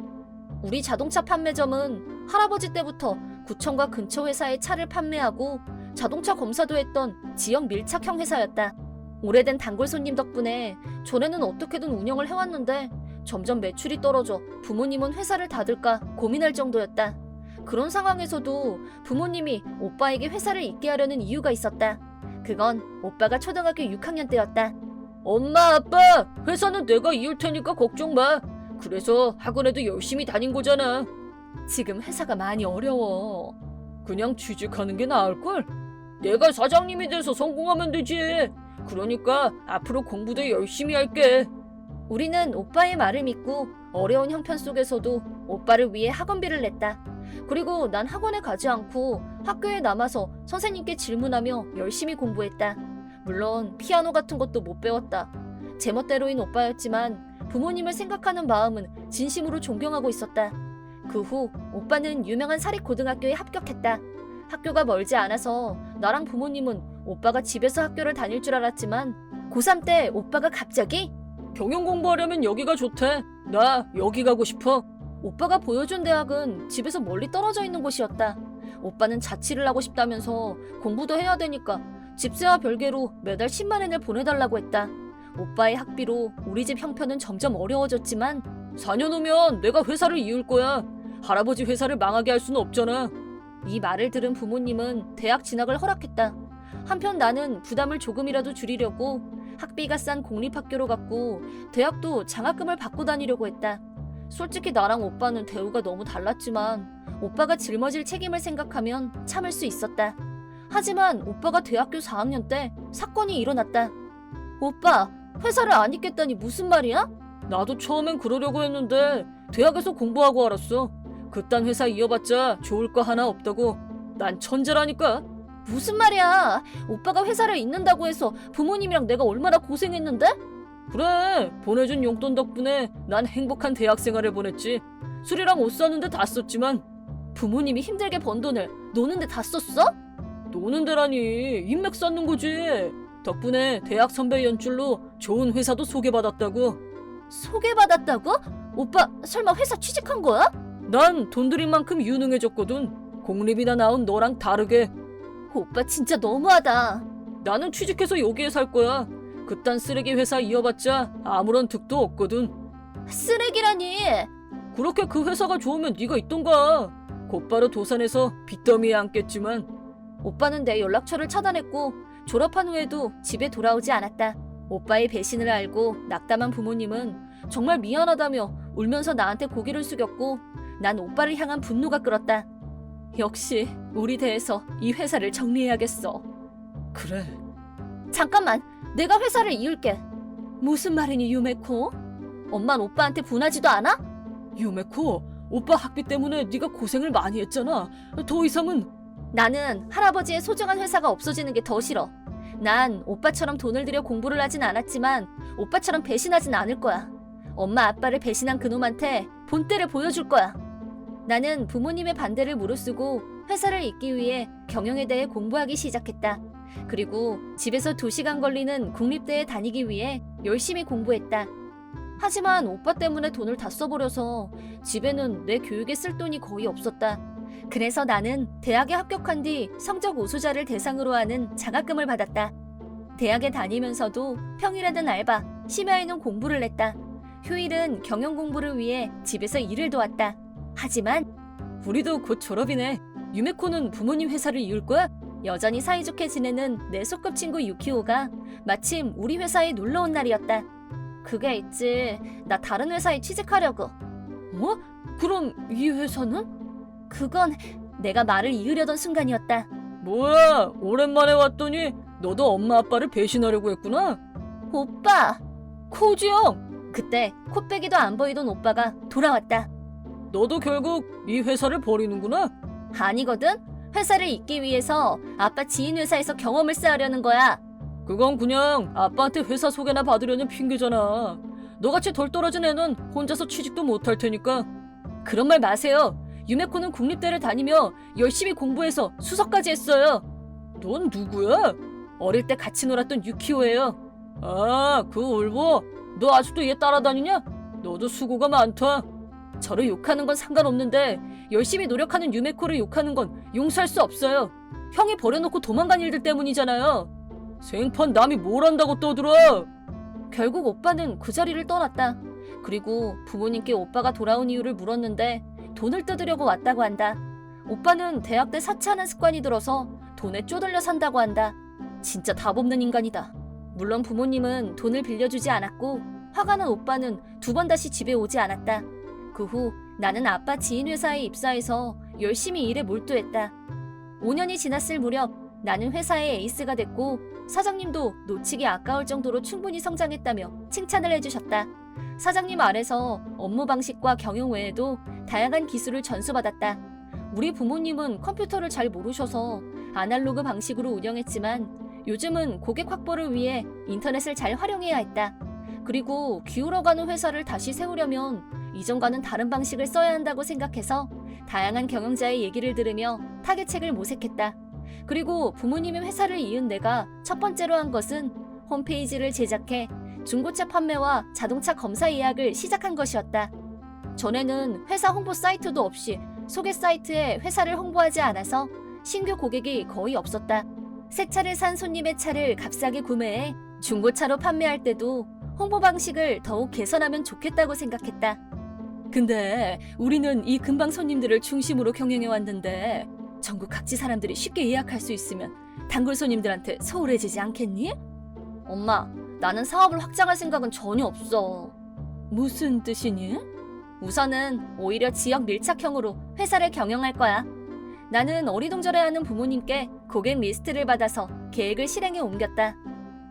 우리 자동차 판매점은 할아버지 때부터 구청과 근처 회사에 차를 판매하고 자동차 검사도 했던 지역 밀착형 회사였다. 오래된 단골 손님 덕분에 전에는 어떻게든 운영을 해왔는데 점점 매출이 떨어져 부모님은 회사를 닫을까 고민할 정도였다. 그런 상황에서도 부모님이 오빠에게 회사를 잇게 하려는 이유가 있었다. 그건 오빠가 초등학교 6학년 때였다. 엄마, 아빠, 회사는 내가 이을 테니까 걱정 마. 그래서 학원에도 열심히 다닌 거잖아. 지금 회사가 많이 어려워. 그냥 취직하는 게 나을걸? 내가 사장님이 돼서 성공하면 되지. 그러니까 앞으로 공부도 열심히 할게. 우리는 오빠의 말을 믿고 어려운 형편 속에서도 오빠를 위해 학원비를 냈다. 그리고 난 학원에 가지 않고 학교에 남아서 선생님께 질문하며 열심히 공부했다. 물론 피아노 같은 것도 못 배웠다. 제멋대로인 오빠였지만 부모님을 생각하는 마음은 진심으로 존경하고 있었다. 그 후 오빠는 유명한 사립고등학교에 합격했다. 학교가 멀지 않아서 나랑 부모님은 오빠가 집에서 학교를 다닐 줄 알았지만 고3 때 오빠가 갑자기 경영 공부하려면 여기가 좋대. 나 여기 가고 싶어. 오빠가 보여준 대학은 집에서 멀리 떨어져 있는 곳이었다. 오빠는 자취를 하고 싶다면서 공부도 해야 되니까 집세와 별개로 매달 10만 엔을 보내달라고 했다. 오빠의 학비로 우리 집 형편은 점점 어려워졌지만 4년 후면 내가 회사를 이을 거야. 할아버지 회사를 망하게 할 수는 없잖아. 이 말을 들은 부모님은 대학 진학을 허락했다. 한편 나는 부담을 조금이라도 줄이려고 학비가 싼 공립학교로 갔고 대학도 장학금을 받고 다니려고 했다. 솔직히 나랑 오빠는 대우가 너무 달랐지만 오빠가 짊어질 책임을 생각하면 참을 수 있었다. 하지만 오빠가 대학교 4학년 때 사건이 일어났다. 오빠, 회사를 안 있겠다니 무슨 말이야? 나도 처음엔 그러려고 했는데 대학에서 공부하고 알았어. 그딴 회사 이어봤자 좋을 거 하나 없다고. 난 천재라니까. 무슨 말이야? 오빠가 회사를 잇는다고 해서 부모님이랑 내가 얼마나 고생했는데? 그래, 보내준 용돈 덕분에 난 행복한 대학 생활을 보냈지. 술이랑 옷 사는데 다 썼지만 부모님이 힘들게 번 돈을 노는데 다 썼어? 노는 데라니 인맥 쌓는 거지. 덕분에 대학 선배 연줄로 좋은 회사도 소개받았다고. 소개받았다고? 오빠 설마 회사 취직한 거야? 난 돈 들인 만큼 유능해졌거든. 공립이나 나온 너랑 다르게. 오빠 진짜 너무하다. 나는 취직해서 여기에 살 거야. 그딴 쓰레기 회사 이어봤자 아무런 득도 없거든. 쓰레기라니. 그렇게 그 회사가 좋으면 네가 있던가. 곧바로 도산에서 빚더미에 앉겠지만. 오빠는 내 연락처를 차단했고 졸업한 후에도 집에 돌아오지 않았다. 오빠의 배신을 알고 낙담한 부모님은 정말 미안하다며 울면서 나한테 고개를 숙였고 난 오빠를 향한 분노가 끓었다. 역시 우리 대에서 이 회사를 정리해야겠어. 그래. 잠깐만, 내가 회사를 이을게. 무슨 말이니 유메코? 엄만 오빠한테 분하지도 않아? 유메코, 오빠 학비 때문에 네가 고생을 많이 했잖아. 더 이상은. 나는 할아버지의 소중한 회사가 없어지는 게 더 싫어. 난 오빠처럼 돈을 들여 공부를 하진 않았지만 오빠처럼 배신하진 않을 거야. 엄마 아빠를 배신한 그놈한테 본때를 보여줄 거야. 나는 부모님의 반대를 무릅쓰고 회사를 잇기 위해 경영에 대해 공부하기 시작했다. 그리고 집에서 2시간 걸리는 국립대에 다니기 위해 열심히 공부했다. 하지만 오빠 때문에 돈을 다 써버려서 집에는 내 교육에 쓸 돈이 거의 없었다. 그래서 나는 대학에 합격한 뒤 성적 우수자를 대상으로 하는 장학금을 받았다. 대학에 다니면서도 평일에는 알바, 심야에는 공부를 했다. 휴일은 경영 공부를 위해 집에서 일을 도왔다. 하지만 우리도 곧 졸업이네. 유메코는 부모님 회사를 이을 거야? 여전히 사이좋게 지내는 내 소꿉친구 유키오가 마침 우리 회사에 놀러 온 날이었다. 그게 있지. 나 다른 회사에 취직하려고. 뭐? 그럼 이 회사는? 그건 내가 말을 이으려던 순간이었다. 뭐야, 오랜만에 왔더니 너도 엄마 아빠를 배신하려고 했구나? 오빠! 코지 형! 그때 코빼기도 안 보이던 오빠가 돌아왔다. 너도 결국 이 회사를 버리는구나? 아니거든? 회사를 잇기 위해서 아빠 지인 회사에서 경험을 쌓으려는 거야. 그건 그냥 아빠한테 회사 소개나 받으려는 핑계잖아. 너같이 덜 떨어진 애는 혼자서 취직도 못할 테니까. 그런 말 마세요. 유메코는 국립대를 다니며 열심히 공부해서 수석까지 했어요. 넌 누구야? 어릴 때 같이 놀았던 유키오예요. 아, 그 울보? 너 아직도 얘 따라다니냐? 너도 수고가 많다. 저를 욕하는 건 상관없는데 열심히 노력하는 유메코를 욕하는 건 용서할 수 없어요. 형이 버려놓고 도망간 일들 때문이잖아요. 생판 남이 뭘 한다고 떠들어? 결국 오빠는 그 자리를 떠났다. 그리고 부모님께 오빠가 돌아온 이유를 물었는데 돈을 뜯으려고 왔다고 한다. 오빠는 대학 때 사치하는 습관이 들어서 돈에 쪼들려 산다고 한다. 진짜 답 없는 인간이다. 물론 부모님은 돈을 빌려주지 않았고 화가 난 오빠는 두 번 다시 집에 오지 않았다. 그 후 나는 아빠 지인 회사에 입사해서 열심히 일에 몰두했다. 5년이 지났을 무렵 나는 회사의 에이스가 됐고 사장님도 놓치기 아까울 정도로 충분히 성장했다며 칭찬을 해주셨다. 사장님 아래서 업무 방식과 경영 외에도 다양한 기술을 전수받았다. 우리 부모님은 컴퓨터를 잘 모르셔서 아날로그 방식으로 운영했지만 요즘은 고객 확보를 위해 인터넷을 잘 활용해야 했다. 그리고 기울어가는 회사를 다시 세우려면 이전과는 다른 방식을 써야 한다고 생각해서 다양한 경영자의 얘기를 들으며 타겟책을 모색했다. 그리고 부모님의 회사를 이은 내가 첫 번째로 한 것은 홈페이지를 제작해 중고차 판매와 자동차 검사 예약을 시작한 것이었다. 전에는 회사 홍보 사이트도 없이 소개 사이트에 회사를 홍보하지 않아서 신규 고객이 거의 없었다. 새 차를 산 손님의 차를 값싸게 구매해 중고차로 판매할 때도 홍보 방식을 더욱 개선하면 좋겠다고 생각했다. 근데 우리는 이 근방 손님들을 중심으로 경영해 왔는데 전국 각지 사람들이 쉽게 예약할 수 있으면 단골 손님들한테 소홀해지지 않겠니? 엄마, 나는 사업을 확장할 생각은 전혀 없어. 무슨 뜻이니? 우선은 오히려 지역 밀착형으로 회사를 경영할 거야. 나는 어리둥절해하는 부모님께 고객 리스트를 받아서 계획을 실행에 옮겼다.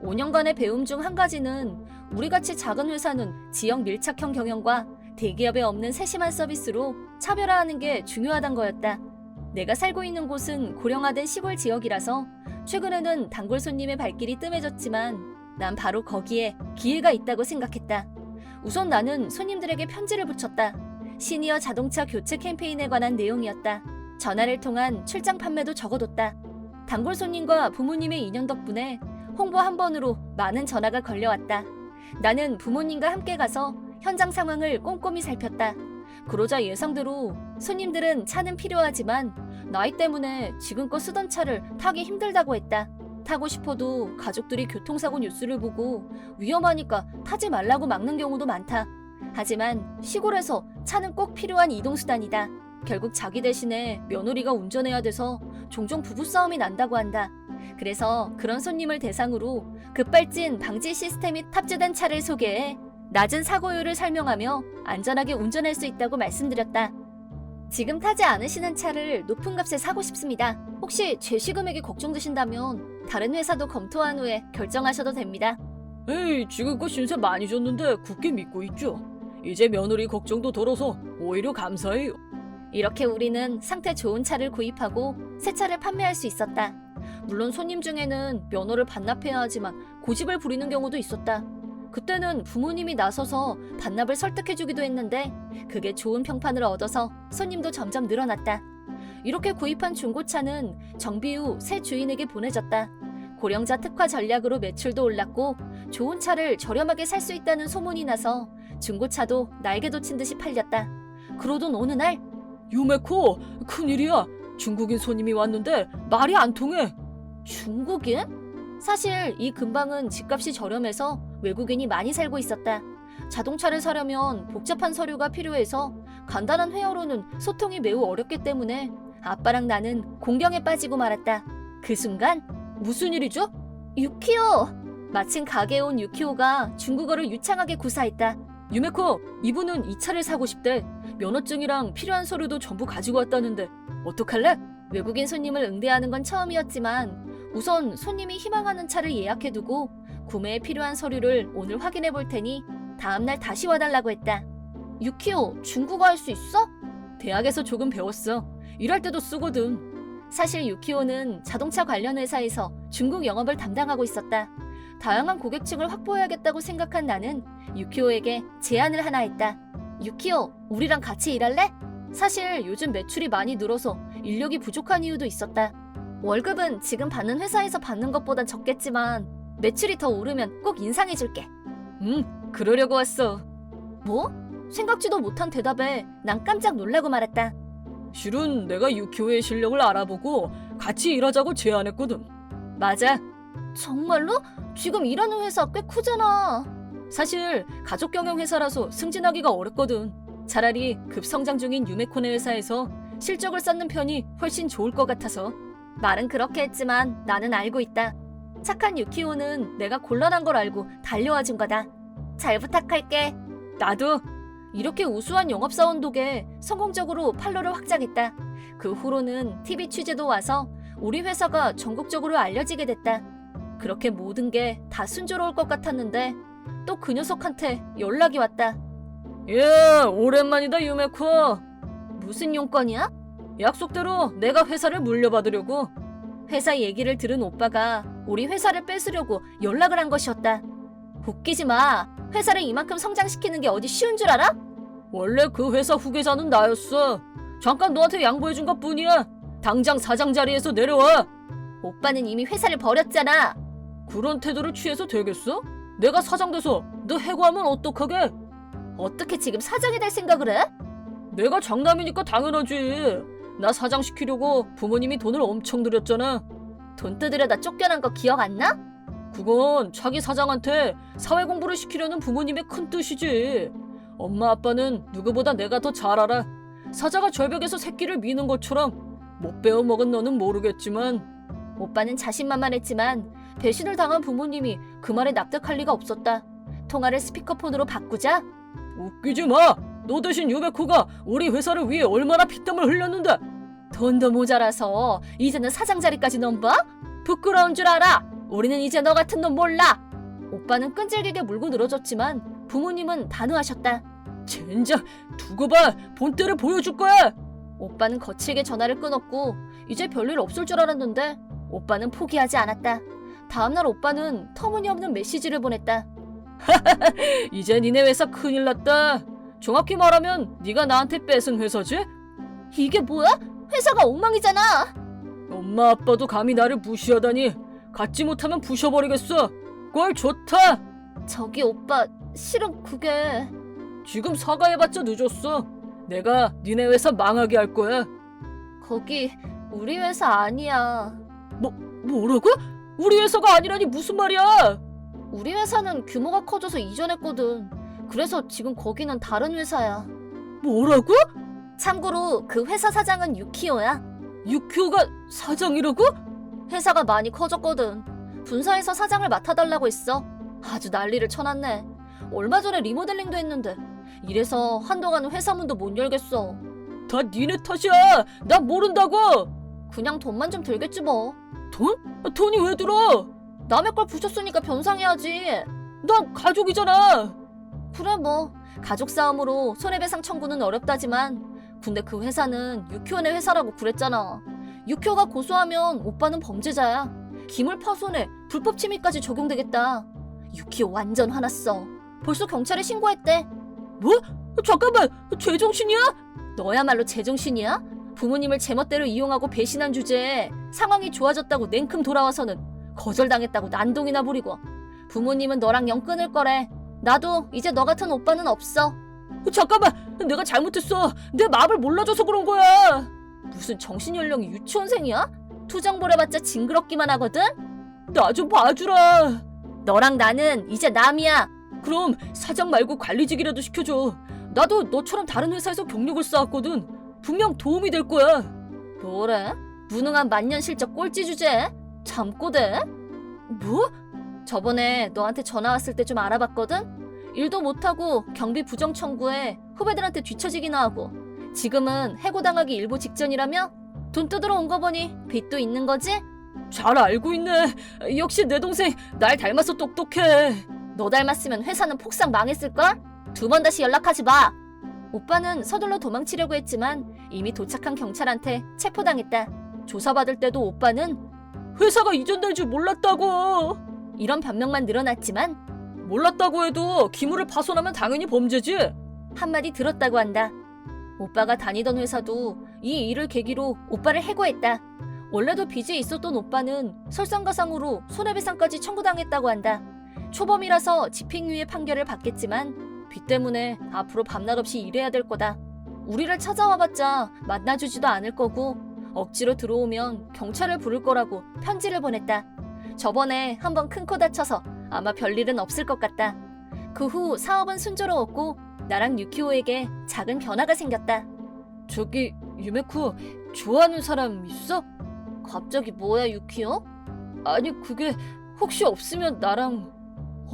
5년간의 배움 중 한 가지는 우리같이 작은 회사는 지역 밀착형 경영과 대기업에 없는 세심한 서비스로 차별화하는 게 중요하단 거였다. 내가 살고 있는 곳은 고령화된 시골 지역이라서 최근에는 단골 손님의 발길이 뜸해졌지만 난 바로 거기에 기회가 있다고 생각했다. 우선 나는 손님들에게 편지를 붙였다. 시니어 자동차 교체 캠페인에 관한 내용이었다. 전화를 통한 출장 판매도 적어뒀다. 단골 손님과 부모님의 인연 덕분에 홍보 한 번으로 많은 전화가 걸려왔다. 나는 부모님과 함께 가서 현장 상황을 꼼꼼히 살폈다. 그러자 예상대로 손님들은 차는 필요하지만 나이 때문에 지금껏 쓰던 차를 타기 힘들다고 했다. 타고 싶어도 가족들이 교통사고 뉴스를 보고 위험하니까 타지 말라고 막는 경우도 많다. 하지만 시골에서 차는 꼭 필요한 이동수단이다. 결국 자기 대신에 며느리가 운전해야 돼서 종종 부부싸움이 난다고 한다. 그래서 그런 손님을 대상으로 급발진 방지 시스템이 탑재된 차를 소개해 낮은 사고율을 설명하며 안전하게 운전할 수 있다고 말씀드렸다. 지금 타지 않으시는 차를 높은 값에 사고 싶습니다. 혹시 제시 금액이 걱정되신다면 다른 회사도 검토한 후에 결정하셔도 됩니다. 에이, 지금껏 신세 많이 줬는데 굳게 믿고 있죠. 이제 며느리 걱정도 덜어서 오히려 감사해요. 이렇게 우리는 상태 좋은 차를 구입하고 새 차를 판매할 수 있었다. 물론 손님 중에는 면허를 반납해야 하지만 고집을 부리는 경우도 있었다. 그때는 부모님이 나서서 반납을 설득해주기도 했는데 그게 좋은 평판을 얻어서 손님도 점점 늘어났다. 이렇게 구입한 중고차는 정비 후 새 주인에게 보내졌다. 고령자 특화 전략으로 매출도 올랐고 좋은 차를 저렴하게 살 수 있다는 소문이 나서 중고차도 날개 돋친 듯이 팔렸다. 그러던 어느 날 유메코, 큰일이야. 중국인 손님이 왔는데 말이 안 통해. 중국인? 사실 이 근방은 집값이 저렴해서 외국인이 많이 살고 있었다. 자동차를 사려면 복잡한 서류가 필요해서 간단한 회화로는 소통이 매우 어렵기 때문에 아빠랑 나는 공경에 빠지고 말았다. 그 순간 무슨 일이죠? 유키오! 마침 가게에 온 유키오가 중국어를 유창하게 구사했다. 유메코, 이분은 이 차를 사고 싶대. 면허증이랑 필요한 서류도 전부 가지고 왔다는데 어떡할래? 외국인 손님을 응대하는 건 처음이었지만 우선 손님이 희망하는 차를 예약해두고 구매에 필요한 서류를 오늘 확인해 볼 테니 다음날 다시 와달라고 했다. 유키오, 중국어 할 수 있어? 대학에서 조금 배웠어. 일할 때도 쓰거든. 사실 유키오는 자동차 관련 회사에서 중국 영업을 담당하고 있었다. 다양한 고객층을 확보해야겠다고 생각한 나는 유키오에게 제안을 하나 했다. 유키오, 우리랑 같이 일할래? 사실 요즘 매출이 많이 늘어서 인력이 부족한 이유도 있었다. 월급은 지금 받는 회사에서 받는 것보단 적겠지만 매출이 더 오르면 꼭 인상해줄게. 그러려고 왔어. 뭐? 생각지도 못한 대답에 난 깜짝 놀라고 말았다. 실은 내가 유키오의 실력을 알아보고 같이 일하자고 제안했거든. 맞아. 정말로? 지금 일하는 회사 꽤 크잖아. 사실 가족 경영 회사라서 승진하기가 어렵거든. 차라리 급성장 중인 유메코네 회사에서 실적을 쌓는 편이 훨씬 좋을 것 같아서. 말은 그렇게 했지만 나는 알고 있다. 착한 유키오는 내가 곤란한 걸 알고 달려와 준 거다. 잘 부탁할게. 나도. 이렇게 우수한 영업사원 덕에 성공적으로 판로를 확장했다. 그 후로는 TV 취재도 와서 우리 회사가 전국적으로 알려지게 됐다. 그렇게 모든 게 다 순조로울 것 같았는데 또 그 녀석한테 연락이 왔다. 예, 오랜만이다 유메코. 무슨 용건이야? 약속대로 내가 회사를 물려받으려고. 회사 얘기를 들은 오빠가 우리 회사를 뺏으려고 연락을 한 것이었다. 웃기지 마. 회사를 이만큼 성장시키는 게 어디 쉬운 줄 알아? 원래 그 회사 후계자는 나였어. 잠깐 너한테 양보해준 것뿐이야. 당장 사장 자리에서 내려와. 오빠는 이미 회사를 버렸잖아. 그런 태도를 취해서 되겠어? 내가 사장 돼서 너 해고하면 어떡하게? 어떻게 지금 사장이 될 생각을 해? 내가 장남이니까 당연하지. 나 사장 시키려고 부모님이 돈을 엄청 들였잖아. 돈 뜯으려다 쫓겨난 거 기억 안 나? 그건 자기 사장한테 사회 공부를 시키려는 부모님의 큰 뜻이지. 엄마 아빠는 누구보다 내가 더 잘 알아. 사자가 절벽에서 새끼를 미는 것처럼 못 배워 먹은 너는 모르겠지만. 오빠는 자신만만했지만 배신을 당한 부모님이 그 말에 납득할 리가 없었다. 통화를 스피커폰으로 바꾸자. 웃기지 마. 너 대신 유메코가 우리 회사를 위해 얼마나 피땀을 흘렸는데. 돈도 모자라서 이제는 사장 자리까지 넘봐? 부끄러운 줄 알아. 우리는 이제 너 같은 놈 몰라. 오빠는 끈질기게 물고 늘어졌지만 부모님은 단호하셨다. 젠장, 두고 봐. 본때를 보여줄 거야. 오빠는 거칠게 전화를 끊었고 이제 별일 없을 줄 알았는데 오빠는 포기하지 않았다. 다음날 오빠는 터무니없는 메시지를 보냈다. 이제 니네 회사 큰일 났다. 정확히 말하면 네가 나한테 뺏은 회사지? 이게 뭐야? 회사가 엉망이잖아. 엄마 아빠도 감히 나를 무시하다니. 갖지 못하면 부셔버리겠어. 꼴 좋다. 저기 오빠, 실은 그게... 지금 사과해봤자 늦었어. 내가 니네 회사 망하게 할 거야. 거기 우리 회사 아니야. 뭐라고? 우리 회사가 아니라니 무슨 말이야? 우리 회사는 규모가 커져서 이전했거든. 그래서 지금 거기는 다른 회사야. 뭐라고? 참고로 그 회사 사장은 유키오야. 유키오가 사장이라고? 회사가 많이 커졌거든. 분사에서 사장을 맡아달라고 했어. 아주 난리를 쳐놨네. 얼마 전에 리모델링도 했는데 이래서 한동안은 회사 문도 못 열겠어. 다 니네 탓이야. 나 모른다고. 그냥 돈만 좀 들겠지 뭐. 돈? 돈이 왜 들어? 남의 걸 부셨으니까 변상해야지. 난 가족이잖아. 그래 뭐 가족 싸움으로 손해배상 청구는 어렵다지만 근데 그 회사는 유키오네 회사라고 그랬잖아. 유키오가 고소하면 오빠는 범죄자야. 기물 파손에 불법 침입까지 적용되겠다. 유키오 완전 화났어. 벌써 경찰에 신고했대. 뭐? 잠깐만, 제정신이야? 너야말로 제정신이야? 부모님을 제멋대로 이용하고 배신한 주제에 상황이 좋아졌다고 냉큼 돌아와서는 거절당했다고 난동이나 부리고 부모님은 너랑 영 끊을 거래. 나도 이제 너 같은 오빠는 없어. 잠깐만, 내가 잘못했어. 내 마음을 몰라줘서 그런 거야. 무슨 정신연령이 유치원생이야? 투정볼 해봤자 징그럽기만 하거든? 나 좀 봐주라. 너랑 나는 이제 남이야. 그럼 사장 말고 관리직이라도 시켜줘. 나도 너처럼 다른 회사에서 경력을 쌓았거든. 분명 도움이 될 거야. 뭐래? 무능한 만년실적 꼴찌 주제? 잠꼬대? 뭐? 저번에 너한테 전화 왔을 때 좀 알아봤거든? 일도 못하고 경비 부정 청구에 후배들한테 뒤처지기나 하고 지금은 해고당하기 일보 직전이라며? 돈 뜯으러 온 거 보니 빚도 있는 거지? 잘 알고 있네. 역시 내 동생 날 닮아서 똑똑해. 너 닮았으면 회사는 폭삭 망했을걸? 2번 다시 연락하지 마. 오빠는 서둘러 도망치려고 했지만 이미 도착한 경찰한테 체포당했다. 조사받을 때도 오빠는 회사가 이전될 줄 몰랐다고. 이런 변명만 늘어났지만 몰랐다고 해도 기물을 파손하면 당연히 범죄지. 한마디 들었다고 한다. 오빠가 다니던 회사도 이 일을 계기로 오빠를 해고했다. 원래도 빚이 있었던 오빠는 설상가상으로 손해배상까지 청구당했다고 한다. 초범이라서 집행유예 판결을 받겠지만 빚 때문에 앞으로 밤낮 없이 일해야 될 거다. 우리를 찾아와봤자 만나주지도 않을 거고 억지로 들어오면 경찰을 부를 거라고 편지를 보냈다. 저번에 한번 큰 코 다쳐서 아마 별일은 없을 것 같다. 그 후 사업은 순조로웠고 나랑 유키오에게 작은 변화가 생겼다. 저기 유메쿠 좋아하는 사람 있어? 갑자기 뭐야 유키오? 아니 그게 혹시 없으면 나랑.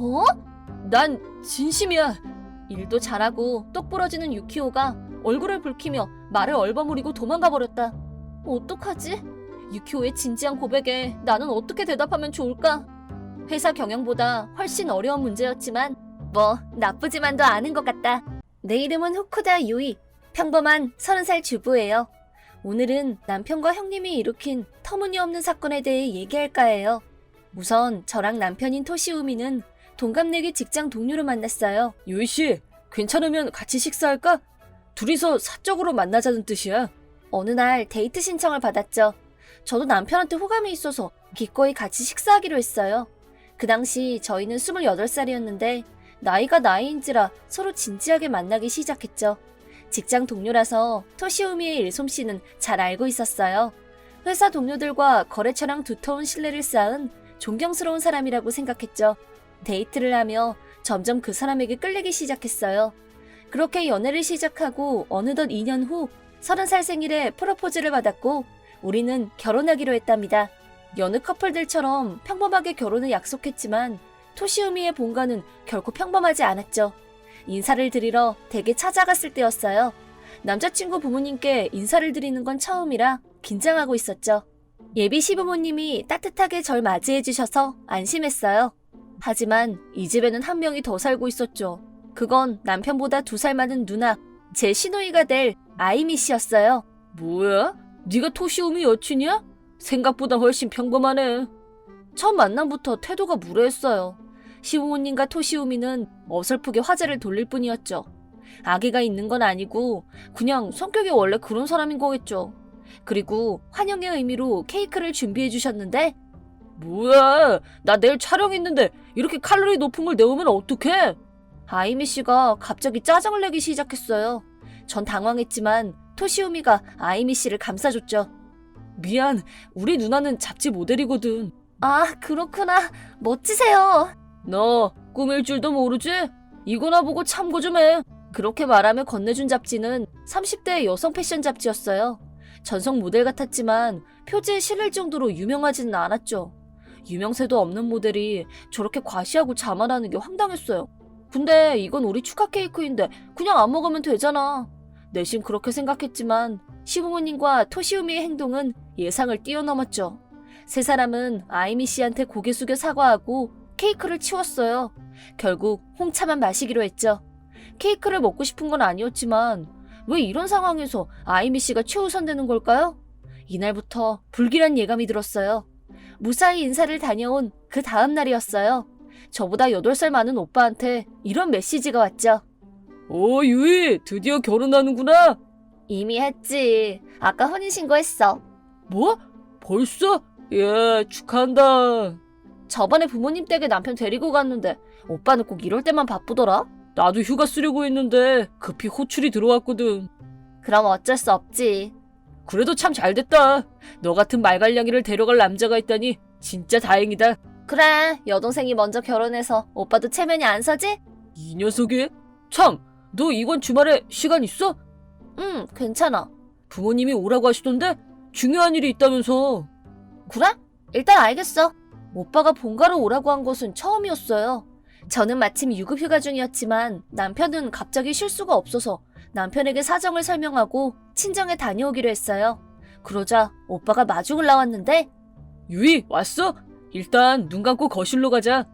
어? 난 진심이야. 일도 잘하고 똑 부러지는 유키오가 얼굴을 붉히며 말을 얼버무리고 도망가 버렸다. 어떡하지? 유키오의 진지한 고백에 나는 어떻게 대답하면 좋을까? 회사 경영보다 훨씬 어려운 문제였지만 뭐 나쁘지만도 않은 것 같다. 내 이름은 후쿠다 유이. 평범한 30살 주부예요. 오늘은 남편과 형님이 일으킨 터무니없는 사건에 대해 얘기할까 해요. 우선 저랑 남편인 토시우미는 동갑내기 직장 동료로 만났어요. 유이씨, 괜찮으면 같이 식사할까? 둘이서 사적으로 만나자는 뜻이야. 어느 날 데이트 신청을 받았죠. 저도 남편한테 호감이 있어서 기꺼이 같이 식사하기로 했어요. 그 당시 저희는 28살이었는데 나이가 나이인지라 서로 진지하게 만나기 시작했죠. 직장 동료라서 토시우미의 일솜씨는 잘 알고 있었어요. 회사 동료들과 거래처랑 두터운 신뢰를 쌓은 존경스러운 사람이라고 생각했죠. 데이트를 하며 점점 그 사람에게 끌리기 시작했어요. 그렇게 연애를 시작하고 어느덧 2년 후 30살 생일에 프로포즈를 받았고 우리는 결혼하기로 했답니다. 여느 커플들처럼 평범하게 결혼을 약속했지만 토시우미의 본가는 결코 평범하지 않았죠. 인사를 드리러 댁에 찾아갔을 때였어요. 남자친구 부모님께 인사를 드리는 건 처음이라 긴장하고 있었죠. 예비 시부모님이 따뜻하게 절 맞이해 주셔서 안심했어요. 하지만 이 집에는 한 명이 더 살고 있었죠. 그건 남편보다 2살 많은 누나, 제 시누이가 될 아이미 씨였어요. 뭐야? 네가 토시우미 여친이야? 생각보다 훨씬 평범하네. 첫 만남부터 태도가 무례했어요. 시부모님과 토시우미는 어설프게 화제를 돌릴 뿐이었죠. 아기가 있는 건 아니고 그냥 성격이 원래 그런 사람인 거겠죠. 그리고 환영의 의미로 케이크를 준비해 주셨는데 뭐야? 나 내일 촬영 있는데 이렇게 칼로리 높은 걸 내오면 어떡해? 아이미 씨가 갑자기 짜증을 내기 시작했어요. 전 당황했지만 토시우미가 아이미 씨를 감싸줬죠. 미안, 우리 누나는 잡지 모델이거든. 아, 그렇구나. 멋지세요. 너 꾸밀 줄도 모르지? 이거나 보고 참고 좀 해. 그렇게 말하며 건네준 잡지는 30대 여성 패션 잡지였어요. 전속 모델 같았지만 표지에 실릴 정도로 유명하지는 않았죠. 유명세도 없는 모델이 저렇게 과시하고 자만하는 게 황당했어요. 근데 이건 우리 축하 케이크인데 그냥 안 먹으면 되잖아. 내심 그렇게 생각했지만 시부모님과 토시우미의 행동은 예상을 뛰어넘었죠. 세 사람은 아이미 씨한테 고개 숙여 사과하고 케이크를 치웠어요. 결국 홍차만 마시기로 했죠. 케이크를 먹고 싶은 건 아니었지만 왜 이런 상황에서 아이미 씨가 최우선되는 걸까요? 이날부터 불길한 예감이 들었어요. 무사히 인사를 다녀온 그 다음 날이었어요. 저보다 8살 많은 오빠한테 이런 메시지가 왔죠. 오, 유이, 드디어 결혼하는구나. 이미 했지. 아까 혼인신고했어. 뭐? 벌써? 예, 축하한다. 저번에 부모님 댁에 남편 데리고 갔는데 오빠는 꼭 이럴 때만 바쁘더라? 나도 휴가 쓰려고 했는데 급히 호출이 들어왔거든. 그럼 어쩔 수 없지. 그래도 참 잘됐다. 너 같은 말갈량이를 데려갈 남자가 있다니 진짜 다행이다. 그래, 여동생이 먼저 결혼해서 오빠도 체면이 안 서지? 이 녀석이? 참, 너 이번 주말에 시간 있어? 응, 괜찮아. 부모님이 오라고 하시던데 중요한 일이 있다면서. 그래? 일단 알겠어. 오빠가 본가로 오라고 한 것은 처음이었어요. 저는 마침 유급휴가 중이었지만 남편은 갑자기 쉴 수가 없어서 남편에게 사정을 설명하고 친정에 다녀오기로 했어요. 그러자 오빠가 마중을 나왔는데 유이, 왔어? 일단 눈 감고 거실로 가자.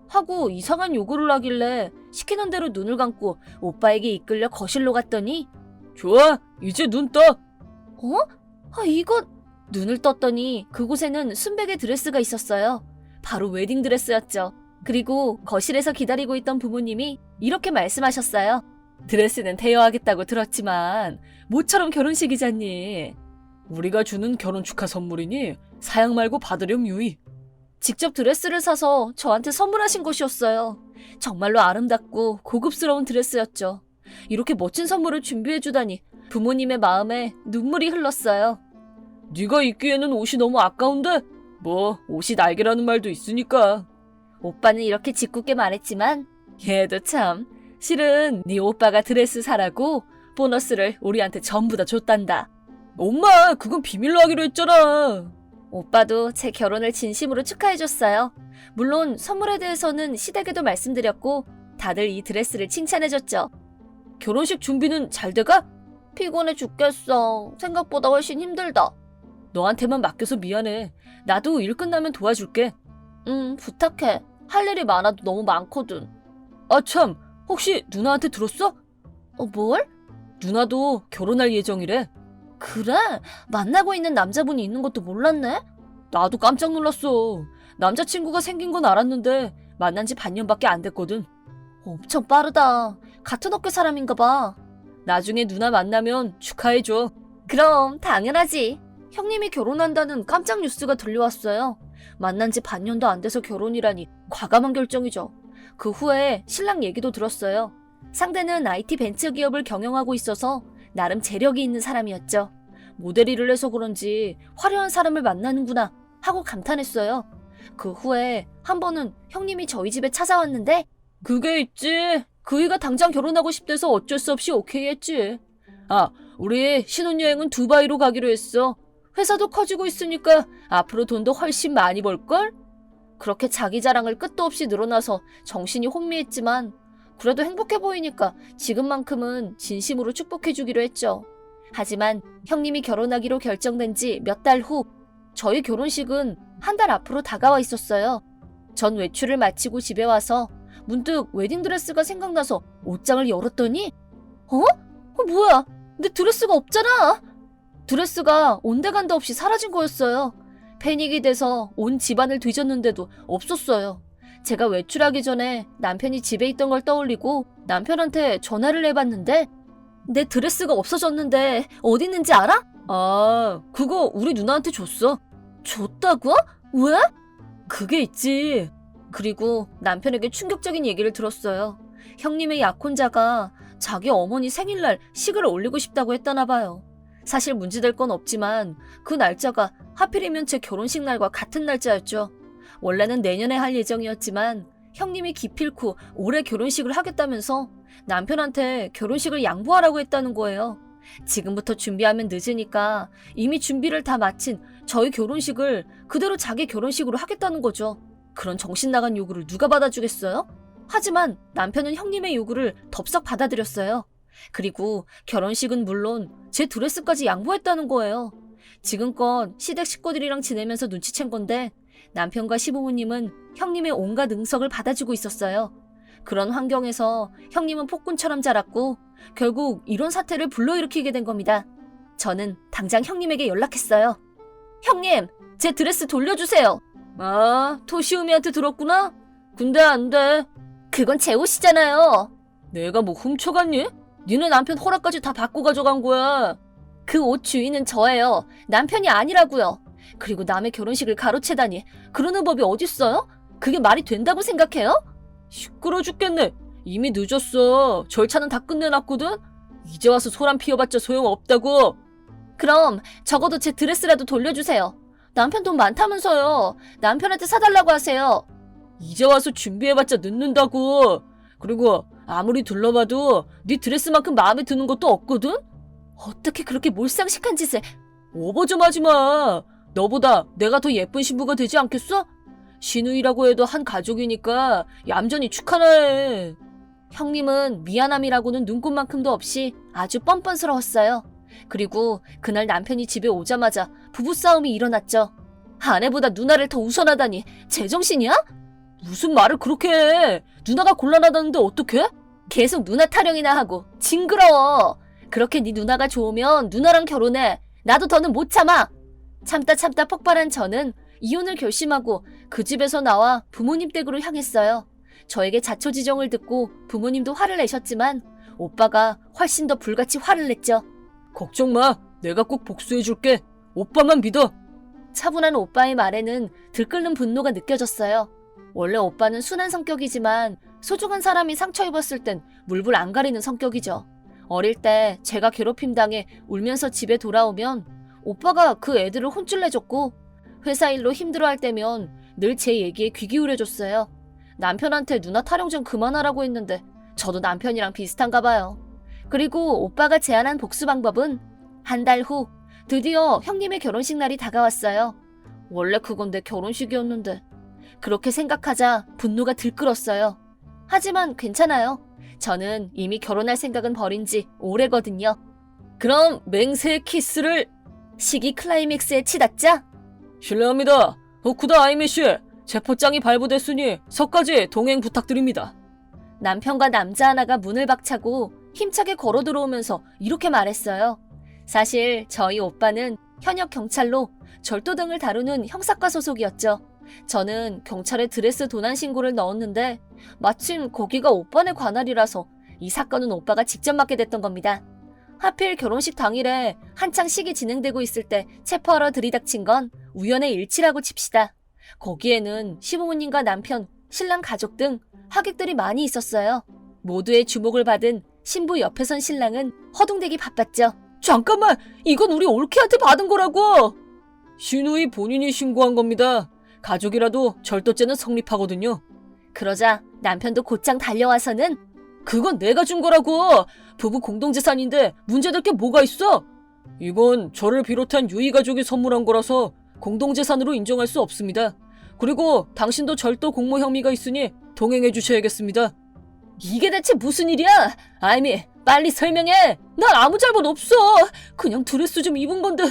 하고 이상한 요구를 하길래 시키는 대로 눈을 감고 오빠에게 이끌려 거실로 갔더니 좋아, 이제 눈 떠. 어? 이건... 눈을 떴더니 그곳에는 순백의 드레스가 있었어요. 바로 웨딩드레스였죠. 그리고 거실에서 기다리고 있던 부모님이 이렇게 말씀하셨어요. 드레스는 대여하겠다고 들었지만 모처럼 결혼식이잖니. 우리가 주는 결혼 축하 선물이니 사양 말고 받으렴 유이. 직접 드레스를 사서 저한테 선물하신 것이었어요. 정말로 아름답고 고급스러운 드레스였죠. 이렇게 멋진 선물을 준비해주다니 부모님의 마음에 눈물이 흘렀어요. 네가 입기에는 옷이 너무 아까운데 뭐 옷이 날개라는 말도 있으니까. 오빠는 이렇게 짓궂게 말했지만 얘도 참 실은 네 오빠가 드레스 사라고 보너스를 우리한테 전부 다 줬단다. 엄마, 그건 비밀로 하기로 했잖아. 오빠도 제 결혼을 진심으로 축하해줬어요. 물론 선물에 대해서는 시댁에도 말씀드렸고 다들 이 드레스를 칭찬해줬죠. 결혼식 준비는 잘 돼가? 피곤해 죽겠어. 생각보다 훨씬 힘들다. 너한테만 맡겨서 미안해. 나도 일 끝나면 도와줄게. 부탁해. 할 일이 많아도 너무 많거든. 아 참, 혹시 누나한테 들었어? 뭘? 누나도 결혼할 예정이래. 그래? 만나고 있는 남자분이 있는 것도 몰랐네? 나도 깜짝 놀랐어. 남자친구가 생긴 건 알았는데 만난 지 반년밖에 안 됐거든. 엄청 빠르다. 같은 업계 사람인가 봐. 나중에 누나 만나면 축하해줘. 그럼 당연하지. 형님이 결혼한다는 깜짝 뉴스가 들려왔어요. 만난 지 반년도 안 돼서 결혼이라니 과감한 결정이죠. 그 후에 신랑 얘기도 들었어요. 상대는 IT 벤처 기업을 경영하고 있어서 나름 재력이 있는 사람이었죠. 모델 일을 해서 그런지 화려한 사람을 만나는구나 하고 감탄했어요. 그 후에 한 번은 형님이 저희 집에 찾아왔는데 그게 있지. 그이가 당장 결혼하고 싶대서 어쩔 수 없이 오케이 했지. 아, 우리 신혼여행은 두바이로 가기로 했어. 회사도 커지고 있으니까 앞으로 돈도 훨씬 많이 벌걸? 그렇게 자기 자랑을 끝도 없이 늘어나서 정신이 혼미했지만 그래도 행복해 보이니까 지금만큼은 진심으로 축복해주기로 했죠. 하지만 형님이 결혼하기로 결정된 지 몇 달 후 저희 결혼식은 한 달 앞으로 다가와 있었어요. 전 외출을 마치고 집에 와서 문득 웨딩드레스가 생각나서 옷장을 열었더니 뭐야? 내 드레스가 없잖아! 드레스가 온데간데 없이 사라진 거였어요. 패닉이 돼서 온 집안을 뒤졌는데도 없었어요. 제가 외출하기 전에 남편이 집에 있던 걸 떠올리고 남편한테 전화를 해봤는데 내 드레스가 없어졌는데 어디 있는지 알아? 아, 그거 우리 누나한테 줬어. 줬다고? 왜? 그게 있지. 그리고 남편에게 충격적인 얘기를 들었어요. 형님의 약혼자가 자기 어머니 생일날 식을 올리고 싶다고 했다나 봐요. 사실 문제될 건 없지만 그 날짜가 하필이면 제 결혼식 날과 같은 날짜였죠. 원래는 내년에 할 예정이었지만 형님이 기필코 올해 결혼식을 하겠다면서 남편한테 결혼식을 양보하라고 했다는 거예요. 지금부터 준비하면 늦으니까 이미 준비를 다 마친 저희 결혼식을 그대로 자기 결혼식으로 하겠다는 거죠. 그런 정신 나간 요구를 누가 받아주겠어요? 하지만 남편은 형님의 요구를 덥석 받아들였어요. 그리고 결혼식은 물론 제 드레스까지 양보했다는 거예요. 지금껏 시댁 식구들이랑 지내면서 눈치챈 건데 남편과 시부모님은 형님의 온갖 응석을 받아주고 있었어요. 그런 환경에서 형님은 폭군처럼 자랐고 결국 이런 사태를 불러일으키게 된 겁니다. 저는 당장 형님에게 연락했어요. 형님, 제 드레스 돌려주세요. 아, 토시우미한테 들었구나? 근데 안 돼. 그건 제 옷이잖아요. 내가 뭐 훔쳐갔니? 니네 남편 허락까지 다 받고 가져간 거야. 그 옷 주인은 저예요. 남편이 아니라고요. 그리고 남의 결혼식을 가로채다니 그러는 법이 어딨어요? 그게 말이 된다고 생각해요? 시끄러 죽겠네. 이미 늦었어. 절차는 다 끝내놨거든? 이제 와서 소란 피워봤자 소용없다고. 그럼 적어도 제 드레스라도 돌려주세요. 남편 돈 많다면서요. 남편한테 사달라고 하세요. 이제 와서 준비해봤자 늦는다고. 그리고 아무리 둘러봐도 네 드레스만큼 마음에 드는 것도 없거든? 어떻게 그렇게 몰상식한 짓을. 오버 좀 하지마. 너보다 내가 더 예쁜 신부가 되지 않겠어? 시누이라고 해도 한 가족이니까 얌전히 축하나 해. 형님은 미안함이라고는 눈꽃만큼도 없이 아주 뻔뻔스러웠어요. 그리고 그날 남편이 집에 오자마자 부부싸움이 일어났죠. 아내보다 누나를 더 우선하다니 제정신이야? 무슨 말을 그렇게 해. 누나가 곤란하다는데 어떡해? 계속 누나 타령이나 하고 징그러워. 그렇게 네 누나가 좋으면 누나랑 결혼해. 나도 더는 못 참아. 참다 폭발한 저는 이혼을 결심하고 그 집에서 나와 부모님 댁으로 향했어요. 저에게 자초지종을 듣고 부모님도 화를 내셨지만 오빠가 훨씬 더 불같이 화를 냈죠. 걱정 마. 내가 꼭 복수해줄게. 오빠만 믿어. 차분한 오빠의 말에는 들끓는 분노가 느껴졌어요. 원래 오빠는 순한 성격이지만 소중한 사람이 상처 입었을 땐 물불 안 가리는 성격이죠. 어릴 때 제가 괴롭힘 당해 울면서 집에 돌아오면 오빠가 그 애들을 혼쭐 내줬고 회사 일로 힘들어할 때면 늘 제 얘기에 귀 기울여줬어요. 남편한테 누나 타령 좀 그만하라고 했는데 저도 남편이랑 비슷한가 봐요. 그리고 오빠가 제안한 복수 방법은 한 달 후 드디어 형님의 결혼식 날이 다가왔어요. 원래 그건 내 결혼식이었는데. 그렇게 생각하자 분노가 들끓었어요. 하지만 괜찮아요. 저는 이미 결혼할 생각은 버린 지 오래거든요. 그럼 맹세의 키스를. 시기 클라이맥스에 치닫자. 실례합니다. 오쿠다 아이메씨. 체포장이 발부됐으니 서까지 동행 부탁드립니다. 남편과 남자 하나가 문을 박차고 힘차게 걸어 들어오면서 이렇게 말했어요. 사실 저희 오빠는 현역 경찰로 절도 등을 다루는 형사과 소속이었죠. 저는 경찰에 드레스 도난 신고를 넣었는데 마침 거기가 오빠네 관할이라서 이 사건은 오빠가 직접 맡게 됐던 겁니다. 하필 결혼식 당일에 한창 식이 진행되고 있을 때 체포하러 들이닥친 건 우연의 일치라고 칩시다. 거기에는 시부모님과 남편, 신랑 가족 등 하객들이 많이 있었어요. 모두의 주목을 받은 신부 옆에 선 신랑은 허둥대기 바빴죠. 잠깐만! 이건 우리 올케한테 받은 거라고! 시누이 본인이 신고한 겁니다. 가족이라도 절도죄는 성립하거든요. 그러자 남편도 곧장 달려와서는 그건 내가 준 거라고! 부부 공동재산인데 문제될 게 뭐가 있어? 이건 저를 비롯한 유이 가족이 선물한 거라서 공동재산으로 인정할 수 없습니다. 그리고 당신도 절도 공모 혐의가 있으니 동행해 주셔야겠습니다. 이게 대체 무슨 일이야? 아이미, 빨리 설명해! 난 아무 잘못 없어! 그냥 드레스 좀 입은 건데.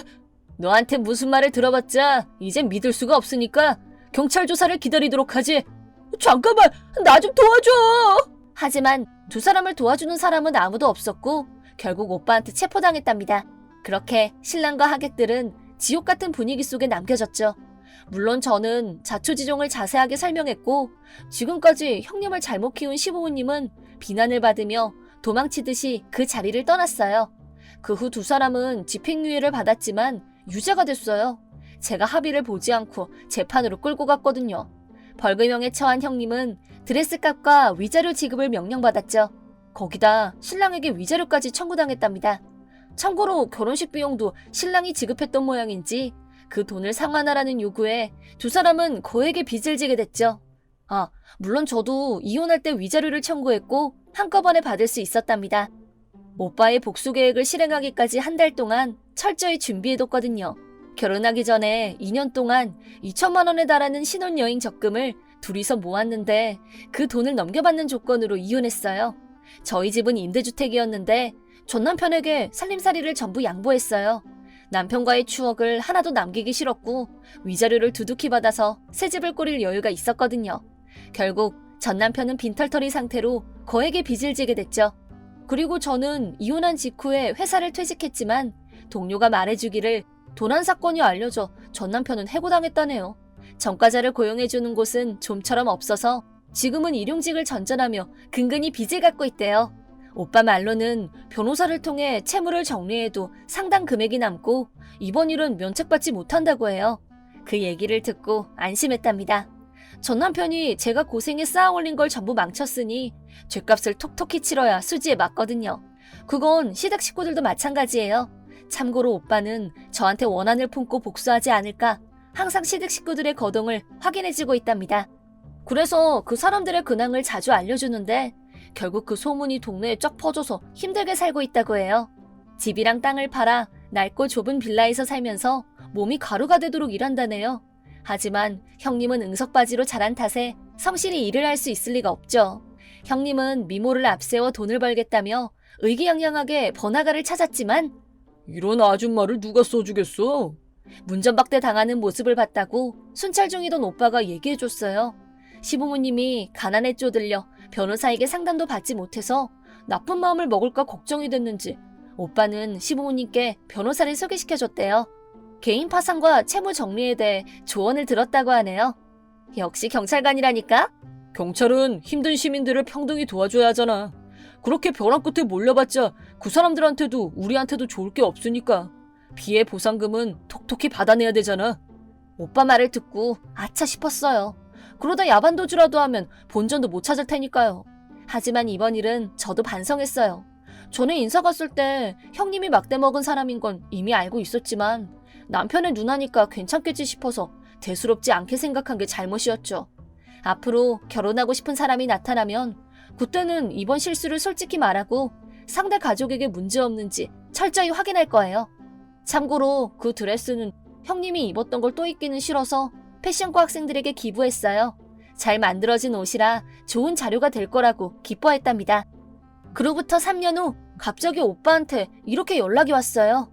너한테 무슨 말을 들어봤자 이젠 믿을 수가 없으니까 경찰 조사를 기다리도록 하지. 잠깐만! 나 좀 도와줘! 하지만 두 사람을 도와주는 사람은 아무도 없었고 결국 오빠한테 체포당했답니다. 그렇게 신랑과 하객들은 지옥 같은 분위기 속에 남겨졌죠. 물론 저는 자초지종을 자세하게 설명했고 지금까지 형님을 잘못 키운 시부모님은 비난을 받으며 도망치듯이 그 자리를 떠났어요. 그 후 두 사람은 집행유예를 받았지만 유죄가 됐어요. 제가 합의를 보지 않고 재판으로 끌고 갔거든요. 벌금형에 처한 형님은 드레스값과 위자료 지급을 명령받았죠. 거기다 신랑에게 위자료까지 청구당했답니다. 참고로 결혼식 비용도 신랑이 지급했던 모양인지 그 돈을 상환하라는 요구에 두 사람은 거액의 빚을 지게 됐죠. 물론 저도 이혼할 때 위자료를 청구했고 한꺼번에 받을 수 있었답니다. 오빠의 복수 계획을 실행하기까지 한 달 동안 철저히 준비해뒀거든요. 결혼하기 전에 2년 동안 2천만 원에 달하는 신혼여행 적금을 둘이서 모았는데 그 돈을 넘겨받는 조건으로 이혼했어요. 저희 집은 임대주택이었는데 전 남편에게 살림살이를 전부 양보했어요. 남편과의 추억을 하나도 남기기 싫었고 위자료를 두둑히 받아서 새 집을 꾸릴 여유가 있었거든요. 결국 전 남편은 빈털터리 상태로 거액의 빚을 지게 됐죠. 그리고 저는 이혼한 직후에 회사를 퇴직했지만 동료가 말해주기를 도난 사건이 알려져 전 남편은 해고당했다네요. 전과자를 고용해주는 곳은 좀처럼 없어서 지금은 일용직을 전전하며 근근히 빚을 갖고 있대요. 오빠 말로는 변호사를 통해 채무를 정리해도 상당 금액이 남고 이번 일은 면책받지 못한다고 해요. 그 얘기를 듣고 안심했답니다. 전 남편이 제가 고생해 쌓아 올린 걸 전부 망쳤으니 죗값을 톡톡히 치러야 수지에 맞거든요. 그건 시댁 식구들도 마찬가지예요. 참고로 오빠는 저한테 원한을 품고 복수하지 않을까 항상 시댁 식구들의 거동을 확인해주고 있답니다. 그래서 그 사람들의 근황을 자주 알려주는데 결국 그 소문이 동네에 쫙 퍼져서 힘들게 살고 있다고 해요. 집이랑 땅을 팔아 낡고 좁은 빌라에서 살면서 몸이 가루가 되도록 일한다네요. 하지만 형님은 응석바지로 자란 탓에 성실히 일을 할 수 있을 리가 없죠. 형님은 미모를 앞세워 돈을 벌겠다며 의기양양하게 번화가를 찾았지만 이런 아줌마를 누가 써주겠어? 문전박대 당하는 모습을 봤다고 순찰 중이던 오빠가 얘기해줬어요. 시부모님이 가난에 쪼들려 변호사에게 상담도 받지 못해서 나쁜 마음을 먹을까 걱정이 됐는지 오빠는 시부모님께 변호사를 소개시켜줬대요. 개인 파산과 채무 정리에 대해 조언을 들었다고 하네요. 역시 경찰관이라니까? 경찰은 힘든 시민들을 평등히 도와줘야 하잖아. 그렇게 벼랑 끝에 몰려봤자 그 사람들한테도 우리한테도 좋을 게 없으니까 피해 보상금은 톡톡히 받아내야 되잖아. 오빠 말을 듣고 아차 싶었어요. 그러다 야반도주라도 하면 본전도 못 찾을 테니까요. 하지만 이번 일은 저도 반성했어요. 전에 인사 갔을 때 형님이 막대 먹은 사람인 건 이미 알고 있었지만 남편의 누나니까 괜찮겠지 싶어서 대수롭지 않게 생각한 게 잘못이었죠. 앞으로 결혼하고 싶은 사람이 나타나면 그때는 이번 실수를 솔직히 말하고 상대 가족에게 문제 없는지 철저히 확인할 거예요. 참고로 그 드레스는 형님이 입었던 걸 또 입기는 싫어서 패션과 학생들에게 기부했어요. 잘 만들어진 옷이라 좋은 자료가 될 거라고 기뻐했답니다. 그로부터 3년 후 갑자기 오빠한테 이렇게 연락이 왔어요.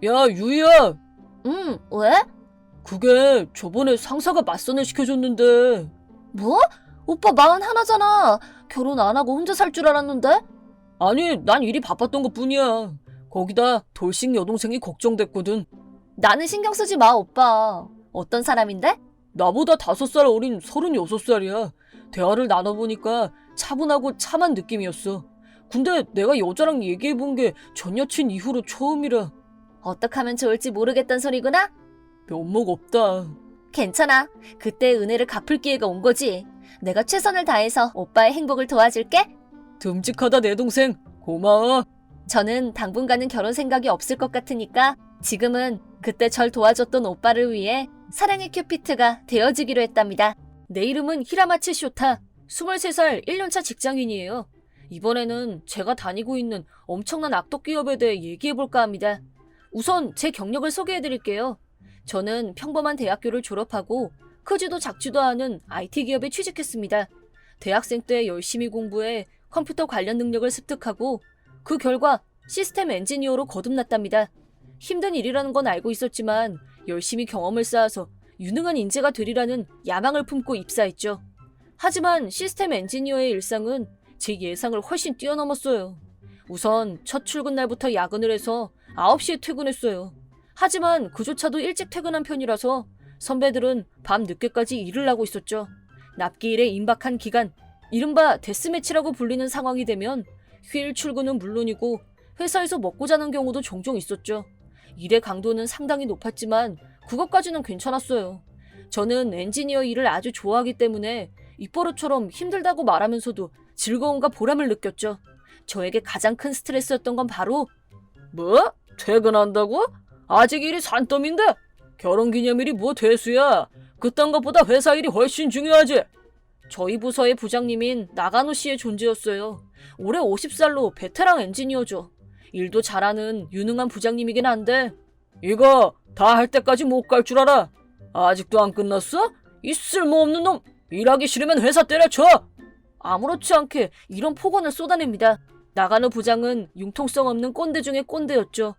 야, 유이야! 왜? 그게 저번에 상사가 맞선을 시켜줬는데. 뭐? 오빠 41잖아. 결혼 안 하고 혼자 살 줄 알았는데? 아니, 난 일이 바빴던 것뿐이야. 거기다 돌싱 여동생이 걱정됐거든. 나는 신경 쓰지 마, 오빠. 어떤 사람인데? 나보다 5살 어린 36살이야. 대화를 나눠보니까 차분하고 참한 느낌이었어. 근데 내가 여자랑 얘기해본 게 전 여친 이후로 처음이라. 어떡하면 좋을지 모르겠단 소리구나? 면목 없다. 괜찮아. 그때 은혜를 갚을 기회가 온 거지. 내가 최선을 다해서 오빠의 행복을 도와줄게. 듬직하다 내 동생. 고마워. 저는 당분간은 결혼 생각이 없을 것 같으니까 지금은 그때 절 도와줬던 오빠를 위해 사랑의 큐피트가 되어주기로 했답니다. 내 이름은 히라마츠 쇼타. 23살 1년차 직장인이에요. 이번에는 제가 다니고 있는 엄청난 악덕 기업에 대해 얘기해볼까 합니다. 우선 제 경력을 소개해드릴게요. 저는 평범한 대학교를 졸업하고 크지도 작지도 않은 IT 기업에 취직했습니다. 대학생 때 열심히 공부해 컴퓨터 관련 능력을 습득하고 그 결과 시스템 엔지니어로 거듭났답니다. 힘든 일이라는 건 알고 있었지만 열심히 경험을 쌓아서 유능한 인재가 되리라는 야망을 품고 입사했죠. 하지만 시스템 엔지니어의 일상은 제 예상을 훨씬 뛰어넘었어요. 우선 첫 출근 날부터 야근을 해서 9시에 퇴근했어요. 하지만 그조차도 일찍 퇴근한 편이라서 선배들은 밤 늦게까지 일을 하고 있었죠. 납기일에 임박한 기간, 이른바 데스매치라고 불리는 상황이 되면 휴일 출근은 물론이고 회사에서 먹고 자는 경우도 종종 있었죠. 일의 강도는 상당히 높았지만 그것까지는 괜찮았어요. 저는 엔지니어 일을 아주 좋아하기 때문에 입버릇처럼 힘들다고 말하면서도 즐거움과 보람을 느꼈죠. 저에게 가장 큰 스트레스였던 건 바로 뭐? 퇴근한다고? 아직 일이 산더미인데? 결혼기념일이 뭐 대수야. 그딴 것보다 회사 일이 훨씬 중요하지. 저희 부서의 부장님인 나가노 씨의 존재였어요. 올해 50살로 베테랑 엔지니어죠. 일도 잘하는 유능한 부장님이긴 한데 이거 다 할 때까지 못 갈 줄 알아. 아직도 안 끝났어? 이 쓸모없는 놈. 일하기 싫으면 회사 때려쳐. 아무렇지 않게 이런 폭언을 쏟아냅니다. 나가노 부장은 융통성 없는 꼰대 중의 꼰대였죠.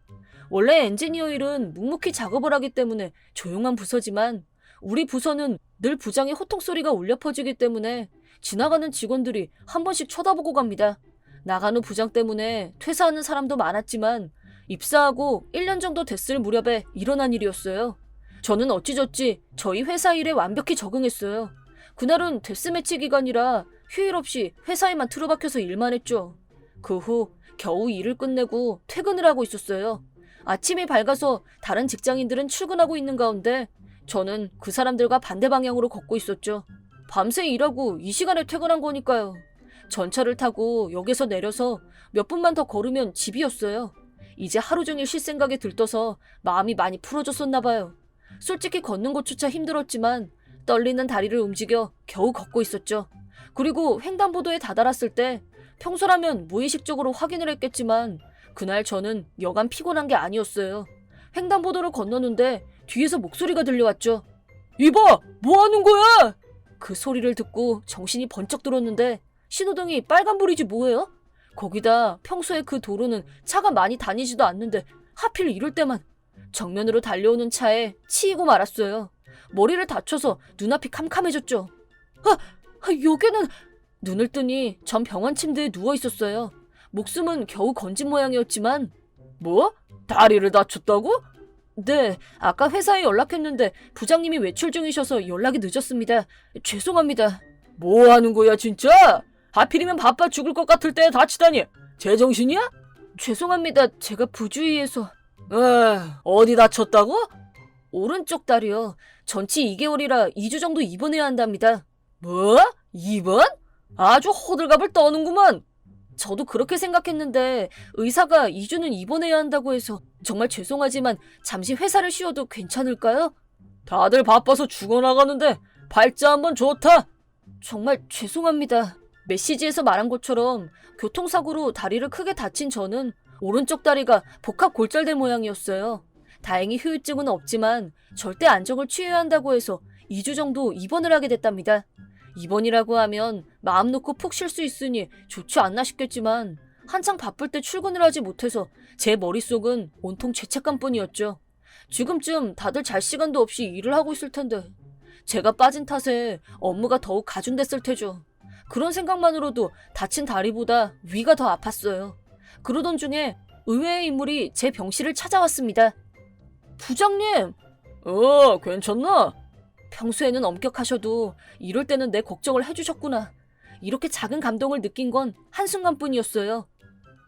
원래 엔지니어 일은 묵묵히 작업을 하기 때문에 조용한 부서지만 우리 부서는 늘 부장의 호통소리가 울려 퍼지기 때문에 지나가는 직원들이 한 번씩 쳐다보고 갑니다. 나가노 부장 때문에 퇴사하는 사람도 많았지만 입사하고 1년 정도 됐을 무렵에 일어난 일이었어요. 저는 어찌저찌 저희 회사 일에 완벽히 적응했어요. 그날은 데스매치 기간이라 휴일 없이 회사에만 틀어박혀서 일만 했죠. 그 후 겨우 일을 끝내고 퇴근을 하고 있었어요. 아침이 밝아서 다른 직장인들은 출근하고 있는 가운데 저는 그 사람들과 반대 방향으로 걷고 있었죠. 밤새 일하고 이 시간에 퇴근한 거니까요. 전철을 타고 역에서 내려서 몇 분만 더 걸으면 집이었어요. 이제 하루 종일 쉴 생각에 들떠서 마음이 많이 풀어졌었나 봐요. 솔직히 걷는 것조차 힘들었지만 떨리는 다리를 움직여 겨우 걷고 있었죠. 그리고 횡단보도에 다다랐을 때 평소라면 무의식적으로 확인을 했겠지만 그날 저는 여간 피곤한 게 아니었어요. 횡단보도를 건너는데 뒤에서 목소리가 들려왔죠. 이봐! 뭐 하는 거야? 그 소리를 듣고 정신이 번쩍 들었는데 신호등이 빨간불이지 뭐예요? 거기다 평소에 그 도로는 차가 많이 다니지도 않는데 하필 이럴 때만 정면으로 달려오는 차에 치이고 말았어요. 머리를 다쳐서 눈앞이 캄캄해졌죠. 여기는... 눈을 뜨니 전 병원 침대에 누워 있었어요. 목숨은 겨우 건진 모양이었지만 뭐? 다리를 다쳤다고? 네, 아까 회사에 연락했는데 부장님이 외출 중이셔서 연락이 늦었습니다. 죄송합니다. 뭐 하는 거야 진짜? 하필이면 바빠 죽을 것 같을 때 다치다니. 제정신이야? 죄송합니다. 제가 부주의해서. 어디 다쳤다고? 오른쪽 다리요. 전치 2개월이라 2주 정도 입원해야 한답니다. 뭐? 입원? 아주 호들갑을 떠는구만. 저도 그렇게 생각했는데 의사가 2주는 입원해야 한다고 해서 정말 죄송하지만 잠시 회사를 쉬어도 괜찮을까요? 다들 바빠서 죽어나가는데 발자 한번 좋다. 정말 죄송합니다. 메시지에서 말한 것처럼 교통사고로 다리를 크게 다친 저는 오른쪽 다리가 복합 골절된 모양이었어요. 다행히 후유증은 없지만 절대 안정을 취해야 한다고 해서 2주 정도 입원을 하게 됐답니다. 입원이라고 하면 마음 놓고 푹 쉴 수 있으니 좋지 않나 싶겠지만 한창 바쁠 때 출근을 하지 못해서 제 머릿속은 온통 죄책감뿐이었죠. 지금쯤 다들 잘 시간도 없이 일을 하고 있을 텐데 제가 빠진 탓에 업무가 더욱 가중됐을 테죠. 그런 생각만으로도 다친 다리보다 위가 더 아팠어요. 그러던 중에 의외의 인물이 제 병실을 찾아왔습니다. 부장님! 괜찮나? 평소에는 엄격하셔도 이럴 때는 내 걱정을 해주셨구나. 이렇게 작은 감동을 느낀 건 한순간뿐이었어요.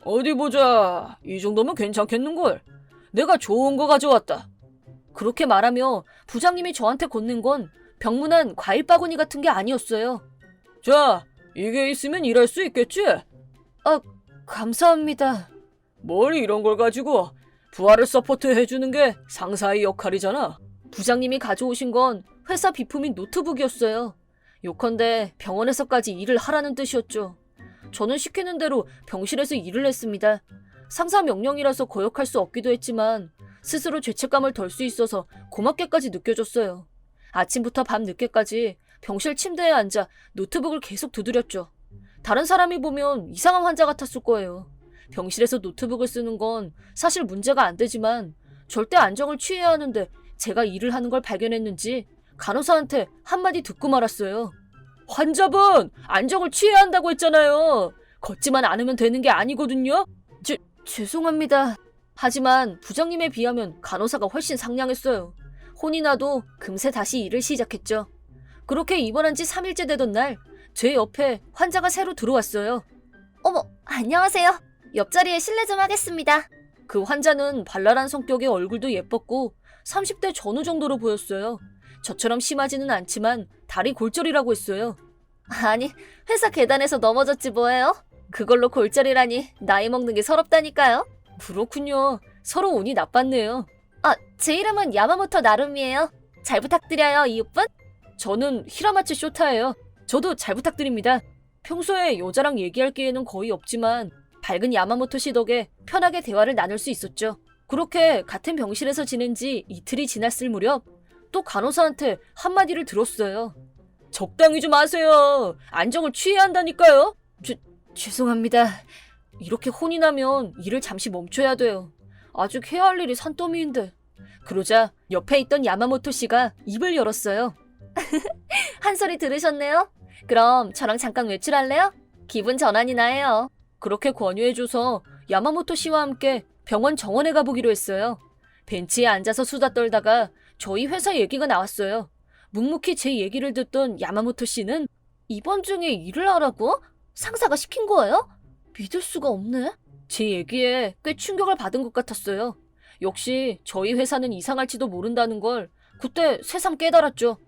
어디 보자. 이 정도면 괜찮겠는걸. 내가 좋은 거 가져왔다. 그렇게 말하며 부장님이 저한테 건넨 건 병문안 과일 바구니 같은 게 아니었어요. 자, 이게 있으면 일할 수 있겠지? 감사합니다. 뭘 이런 걸 가지고 부하를 서포트 해주는 게 상사의 역할이잖아. 부장님이 가져오신 건 회사 비품인 노트북이었어요. 요컨대 병원에서까지 일을 하라는 뜻이었죠. 저는 시키는 대로 병실에서 일을 했습니다. 상사 명령이라서 거역할 수 없기도 했지만 스스로 죄책감을 덜 수 있어서 고맙게까지 느껴졌어요. 아침부터 밤 늦게까지 병실 침대에 앉아 노트북을 계속 두드렸죠. 다른 사람이 보면 이상한 환자 같았을 거예요. 병실에서 노트북을 쓰는 건 사실 문제가 안 되지만 절대 안정을 취해야 하는데 제가 일을 하는 걸 발견했는지 간호사한테 한마디 듣고 말았어요. 환자분, 안정을 취해야 한다고 했잖아요. 걷지만 않으면 되는 게 아니거든요. 죄송합니다. 하지만 부장님에 비하면 간호사가 훨씬 상냥했어요. 혼이 나도 금세 다시 일을 시작했죠. 그렇게 입원한 지 3일째 되던 날, 제 옆에 환자가 새로 들어왔어요. 어머, 안녕하세요. 옆자리에 실례 좀 하겠습니다. 그 환자는 발랄한 성격에 얼굴도 예뻤고 30대 전후 정도로 보였어요. 저처럼 심하지는 않지만 다리 골절이라고 했어요. 아니, 회사 계단에서 넘어졌지 뭐예요? 그걸로 골절이라니 나이 먹는 게 서럽다니까요. 그렇군요. 서로 운이 나빴네요. 제 이름은 야마모토 나루미예요. 잘 부탁드려요, 이웃분. 저는 히라마츠 쇼타예요. 저도 잘 부탁드립니다. 평소에 여자랑 얘기할 기회는 거의 없지만 밝은 야마모토 씨 덕에 편하게 대화를 나눌 수 있었죠. 그렇게 같은 병실에서 지낸 지 이틀이 지났을 무렵 또 간호사한테 한마디를 들었어요. 적당히 좀 하세요. 안정을 취해야 한다니까요. 죄송합니다. 이렇게 혼이 나면 일을 잠시 멈춰야 돼요. 아직 해야 할 일이 산더미인데. 그러자 옆에 있던 야마모토 씨가 입을 열었어요. 한 소리 들으셨네요? 그럼 저랑 잠깐 외출할래요? 기분 전환이나 해요. 그렇게 권유해줘서 야마모토 씨와 함께 병원 정원에 가보기로 했어요. 벤치에 앉아서 수다 떨다가 저희 회사 얘기가 나왔어요. 묵묵히 제 얘기를 듣던 야마모토 씨는 입원 중에 일을 하라고? 상사가 시킨 거예요? 믿을 수가 없네. 제 얘기에 꽤 충격을 받은 것 같았어요. 역시 저희 회사는 이상할지도 모른다는 걸 그때 새삼 깨달았죠.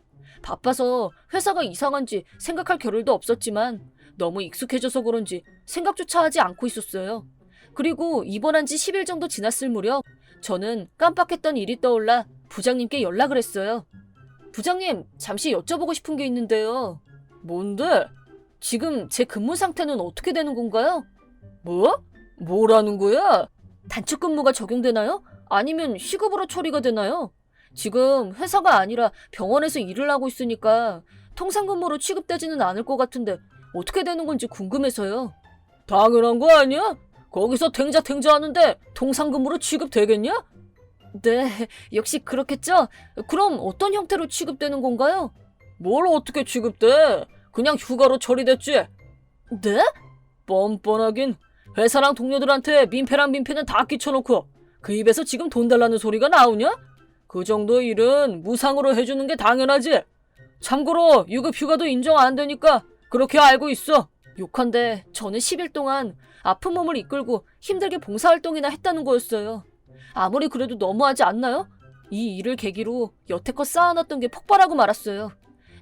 바빠서 회사가 이상한지 생각할 겨를도 없었지만 너무 익숙해져서 그런지 생각조차 하지 않고 있었어요. 그리고 입원한 지 10일 정도 지났을 무렵 저는 깜빡했던 일이 떠올라 부장님께 연락을 했어요. 부장님, 잠시 여쭤보고 싶은 게 있는데요. 뭔데? 지금 제 근무 상태는 어떻게 되는 건가요? 뭐? 뭐라는 거야? 단축 근무가 적용되나요? 아니면 시급으로 처리가 되나요? 지금 회사가 아니라 병원에서 일을 하고 있으니까 통상 근무로 취급되지는 않을 것 같은데 어떻게 되는 건지 궁금해서요. 당연한 거 아니야? 거기서 탱자탱자 하는데 통상 근무로 취급되겠냐? 네, 역시 그렇겠죠? 그럼 어떤 형태로 취급되는 건가요? 뭘 어떻게 취급돼? 그냥 휴가로 처리됐지? 네? 뻔뻔하긴. 회사랑 동료들한테 민폐랑 민폐는 다 끼쳐놓고 그 입에서 지금 돈 달라는 소리가 나오냐? 그 정도 일은 무상으로 해주는 게 당연하지. 참고로 유급 휴가도 인정 안 되니까 그렇게 알고 있어. 욕한데 저는 10일 동안 아픈 몸을 이끌고 힘들게 봉사활동이나 했다는 거였어요. 아무리 그래도 너무하지 않나요? 이 일을 계기로 여태껏 쌓아놨던 게 폭발하고 말았어요.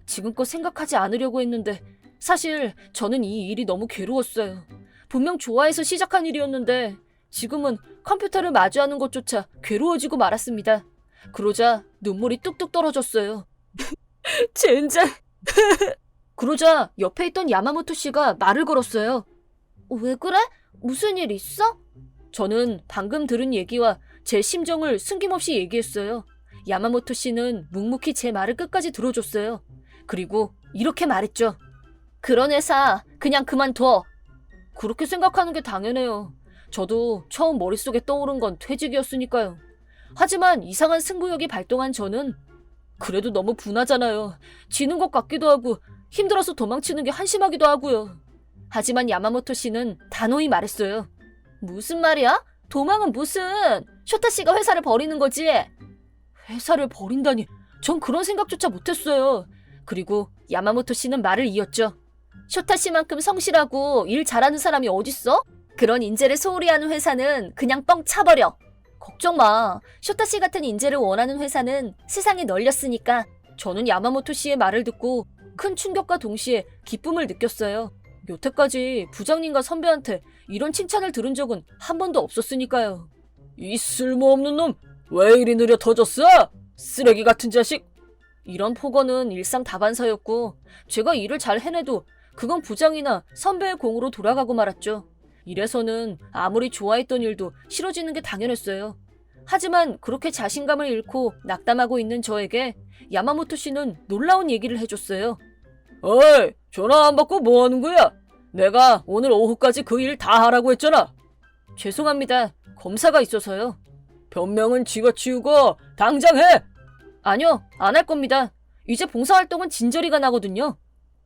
지금껏 생각하지 않으려고 했는데 사실 저는 이 일이 너무 괴로웠어요. 분명 좋아해서 시작한 일이었는데 지금은 컴퓨터를 마주하는 것조차 괴로워지고 말았습니다. 그러자 눈물이 뚝뚝 떨어졌어요. 젠장. 그러자 옆에 있던 야마모토 씨가 말을 걸었어요. 왜 그래? 무슨 일 있어? 저는 방금 들은 얘기와 제 심정을 숨김없이 얘기했어요. 야마모토 씨는 묵묵히 제 말을 끝까지 들어줬어요. 그리고 이렇게 말했죠. 그런 회사 그냥 그만둬. 그렇게 생각하는 게 당연해요. 저도 처음 머릿속에 떠오른 건 퇴직이었으니까요. 하지만 이상한 승부욕이 발동한 저는 그래도 너무 분하잖아요. 지는 것 같기도 하고 힘들어서 도망치는 게 한심하기도 하고요. 하지만 야마모토 씨는 단호히 말했어요. 무슨 말이야? 도망은 무슨? 쇼타 씨가 회사를 버리는 거지? 회사를 버린다니, 전 그런 생각조차 못했어요. 그리고 야마모토 씨는 말을 이었죠. 쇼타 씨만큼 성실하고 일 잘하는 사람이 어딨어? 그런 인재를 소홀히 하는 회사는 그냥 뻥 차버려. 걱정 마. 쇼타 씨 같은 인재를 원하는 회사는 세상에 널렸으니까. 저는 야마모토 씨의 말을 듣고 큰 충격과 동시에 기쁨을 느꼈어요. 여태까지 부장님과 선배한테 이런 칭찬을 들은 적은 한 번도 없었으니까요. 이 쓸모없는 놈, 왜 이리 느려 터졌어? 쓰레기 같은 자식. 이런 폭언은 일상 다반사였고 제가 일을 잘 해내도 그건 부장이나 선배의 공으로 돌아가고 말았죠. 이래서는 아무리 좋아했던 일도 싫어지는 게 당연했어요. 하지만 그렇게 자신감을 잃고 낙담하고 있는 저에게 야마모토 씨는 놀라운 얘기를 해줬어요. 어이, 전화 안 받고 뭐 하는 거야? 내가 오늘 오후까지 그 일 다 하라고 했잖아. 죄송합니다. 검사가 있어서요. 변명은 지가 치우고 당장 해! 아니요, 안 할 겁니다. 이제 봉사활동은 진저리가 나거든요.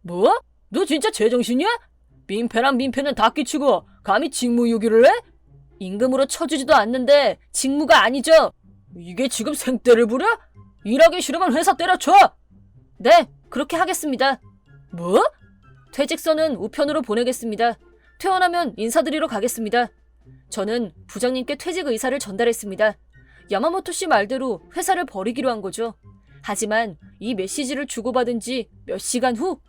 뭐? 너 진짜 제정신이야? 민폐랑 민폐는 다 끼치고 감히 직무유기를 해? 임금으로 쳐주지도 않는데 직무가 아니죠. 이게 지금 생떼를 부려? 일하기 싫으면 회사 때려쳐! 네, 그렇게 하겠습니다. 뭐? 퇴직서는 우편으로 보내겠습니다. 퇴원하면 인사드리러 가겠습니다. 저는 부장님께 퇴직 의사를 전달했습니다. 야마모토 씨 말대로 회사를 버리기로 한 거죠. 하지만 이 메시지를 주고받은 지 몇 시간 후,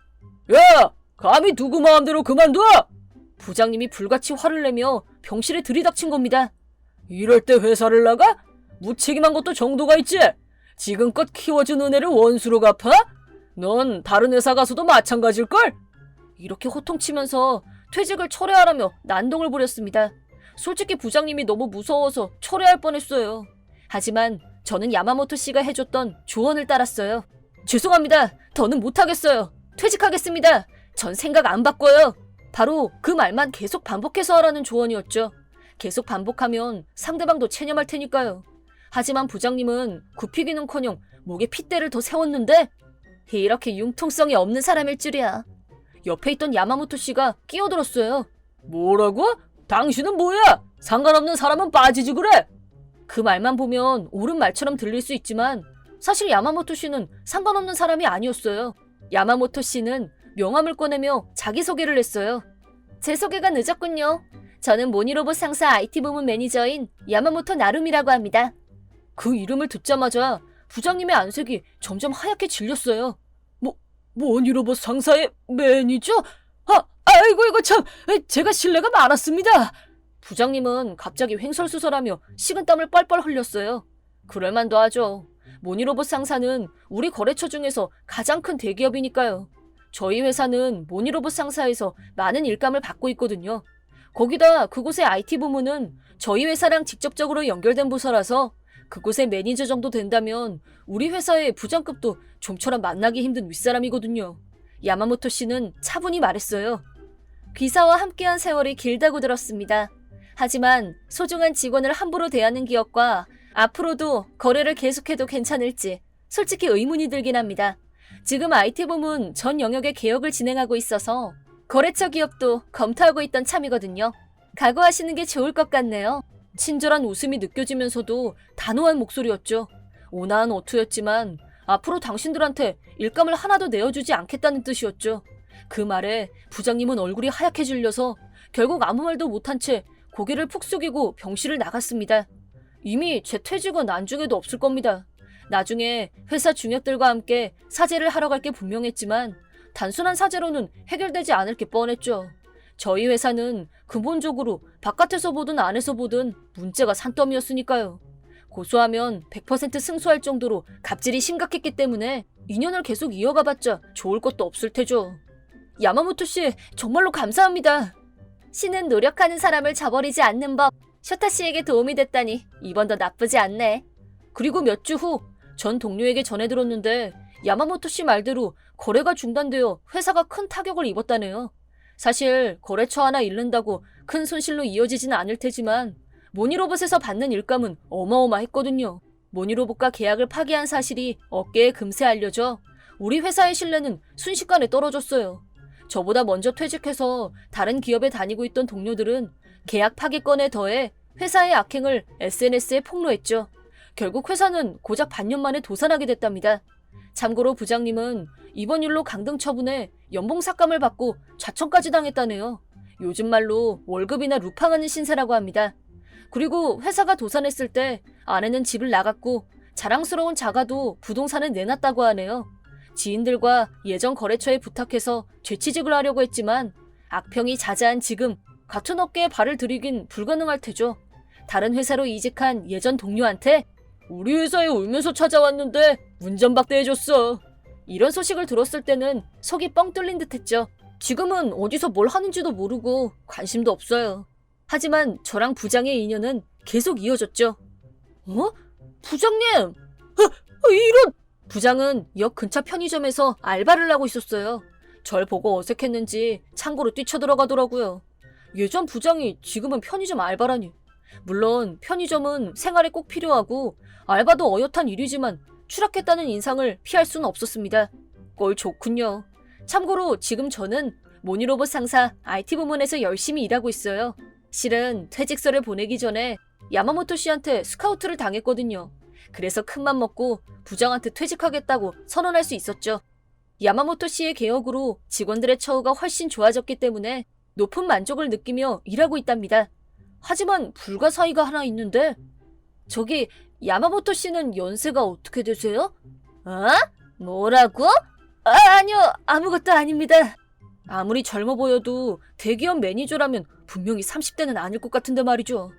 야! 감히 누구 마음대로 그만둬! 부장님이 불같이 화를 내며 병실에 들이닥친 겁니다. 이럴 때 회사를 나가? 무책임한 것도 정도가 있지? 지금껏 키워준 은혜를 원수로 갚아? 넌 다른 회사 가서도 마찬가지일걸? 이렇게 호통치면서 퇴직을 철회하라며 난동을 부렸습니다. 솔직히 부장님이 너무 무서워서 철회할 뻔했어요. 하지만 저는 야마모토 씨가 해줬던 조언을 따랐어요. 죄송합니다. 더는 못하겠어요. 퇴직하겠습니다. 전 생각 안 바꿔요. 바로 그 말만 계속 반복해서 하라는 조언이었죠. 계속 반복하면 상대방도 체념할 테니까요. 하지만 부장님은 굽히기는커녕 목에 핏대를 더 세웠는데 이렇게 융통성이 없는 사람일 줄이야. 옆에 있던 야마모토 씨가 끼어들었어요. 뭐라고? 당신은 뭐야? 상관없는 사람은 빠지지 그래? 그 말만 보면 옳은 말처럼 들릴 수 있지만 사실 야마모토 씨는 상관없는 사람이 아니었어요. 야마모토 씨는 명함을 꺼내며 자기소개를 했어요. 제 소개가 늦었군요. 저는 모니로봇 상사 IT 부문 매니저인 야마모토 나룸이라고 합니다. 그 이름을 듣자마자 부장님의 안색이 점점 하얗게 질렸어요. 모니로봇 상사의 매니저? 아이고 이거 참 제가 실례가 많았습니다. 부장님은 갑자기 횡설수설하며 식은땀을 뻘뻘 흘렸어요. 그럴만도 하죠. 모니로봇 상사는 우리 거래처 중에서 가장 큰 대기업이니까요. 저희 회사는 모니로봇 상사에서 많은 일감을 받고 있거든요. 거기다 그곳의 IT 부문은 저희 회사랑 직접적으로 연결된 부서라서 그곳의 매니저 정도 된다면 우리 회사의 부장급도 좀처럼 만나기 힘든 윗사람이거든요. 야마모토 씨는 차분히 말했어요. 귀사와 함께한 세월이 길다고 들었습니다. 하지만 소중한 직원을 함부로 대하는 기업과 앞으로도 거래를 계속해도 괜찮을지 솔직히 의문이 들긴 합니다. 지금 IT 부문 전 영역의 개혁을 진행하고 있어서 거래처 기업도 검토하고 있던 참이거든요. 각오하시는 게 좋을 것 같네요. 친절한 웃음이 느껴지면서도 단호한 목소리였죠. 온화한 어투였지만 앞으로 당신들한테 일감을 하나도 내어주지 않겠다는 뜻이었죠. 그 말에 부장님은 얼굴이 하얗게 질려서 결국 아무 말도 못한 채 고개를 푹 숙이고 병실을 나갔습니다. 이미 제 퇴직은 안중에도 없을 겁니다. 나중에 회사 중역들과 함께 사죄를 하러 갈 게 분명했지만 단순한 사죄로는 해결되지 않을 게 뻔했죠. 저희 회사는 근본적으로 바깥에서 보든 안에서 보든 문제가 산더미였으니까요. 고소하면 100% 승소할 정도로 갑질이 심각했기 때문에 인연을 계속 이어가봤자 좋을 것도 없을 테죠. 야마모토 씨, 정말로 감사합니다. 신은 노력하는 사람을 저버리지 않는 법. 쇼타 씨에게 도움이 됐다니 이번 도 나쁘지 않네. 그리고 몇 주 후 전 동료에게 전해들었는데 야마모토 씨 말대로 거래가 중단되어 회사가 큰 타격을 입었다네요. 사실 거래처 하나 잃는다고 큰 손실로 이어지진 않을 테지만 모니로봇에서 받는 일감은 어마어마했거든요. 모니로봇과 계약을 파기한 사실이 업계에 금세 알려져 우리 회사의 신뢰는 순식간에 떨어졌어요. 저보다 먼저 퇴직해서 다른 기업에 다니고 있던 동료들은 계약 파기 건에 더해 회사의 악행을 SNS에 폭로했죠. 결국 회사는 고작 반년 만에 도산하게 됐답니다. 참고로 부장님은 이번 일로 강등 처분에 연봉 삭감을 받고 자청까지 당했다네요. 요즘 말로 월급이나 루팡하는 신세라고 합니다. 그리고 회사가 도산했을 때 아내는 집을 나갔고 자랑스러운 자가도 부동산을 내놨다고 하네요. 지인들과 예전 거래처에 부탁해서 재취직을 하려고 했지만 악평이 자자한 지금 같은 업계에 발을 들이긴 불가능할 테죠. 다른 회사로 이직한 예전 동료한테 우리 회사에 울면서 찾아왔는데 운전박대해줬어. 이런 소식을 들었을 때는 속이 뻥 뚫린 듯했죠. 지금은 어디서 뭘 하는지도 모르고 관심도 없어요. 하지만 저랑 부장의 인연은 계속 이어졌죠. 부장님! 이런! 부장은 역 근처 편의점에서 알바를 하고 있었어요. 절 보고 어색했는지 창고로 뛰쳐들어가더라고요. 예전 부장이 지금은 편의점 알바라니. 물론 편의점은 생활에 꼭 필요하고 알바도 어엿한 일이지만 추락했다는 인상을 피할 수는 없었습니다. 꼴 좋군요. 참고로 지금 저는 모니로봇 상사 IT 부문에서 열심히 일하고 있어요. 실은 퇴직서를 보내기 전에 야마모토 씨한테 스카우트를 당했거든요. 그래서 큰맘 먹고 부장한테 퇴직하겠다고 선언할 수 있었죠. 야마모토 씨의 개혁으로 직원들의 처우가 훨씬 좋아졌기 때문에 높은 만족을 느끼며 일하고 있답니다. 하지만 불가사의가 하나 있는데 저기 야마모토 씨는 연세가 어떻게 되세요? 뭐라고? 아니요, 아무것도 아닙니다. 아무리 젊어 보여도 대기업 매니저라면 분명히 30대는 아닐 것 같은데 말이죠.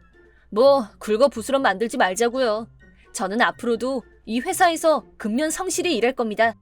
뭐 긁어부스럼 만들지 말자고요. 저는 앞으로도 이 회사에서 근면 성실히 일할 겁니다.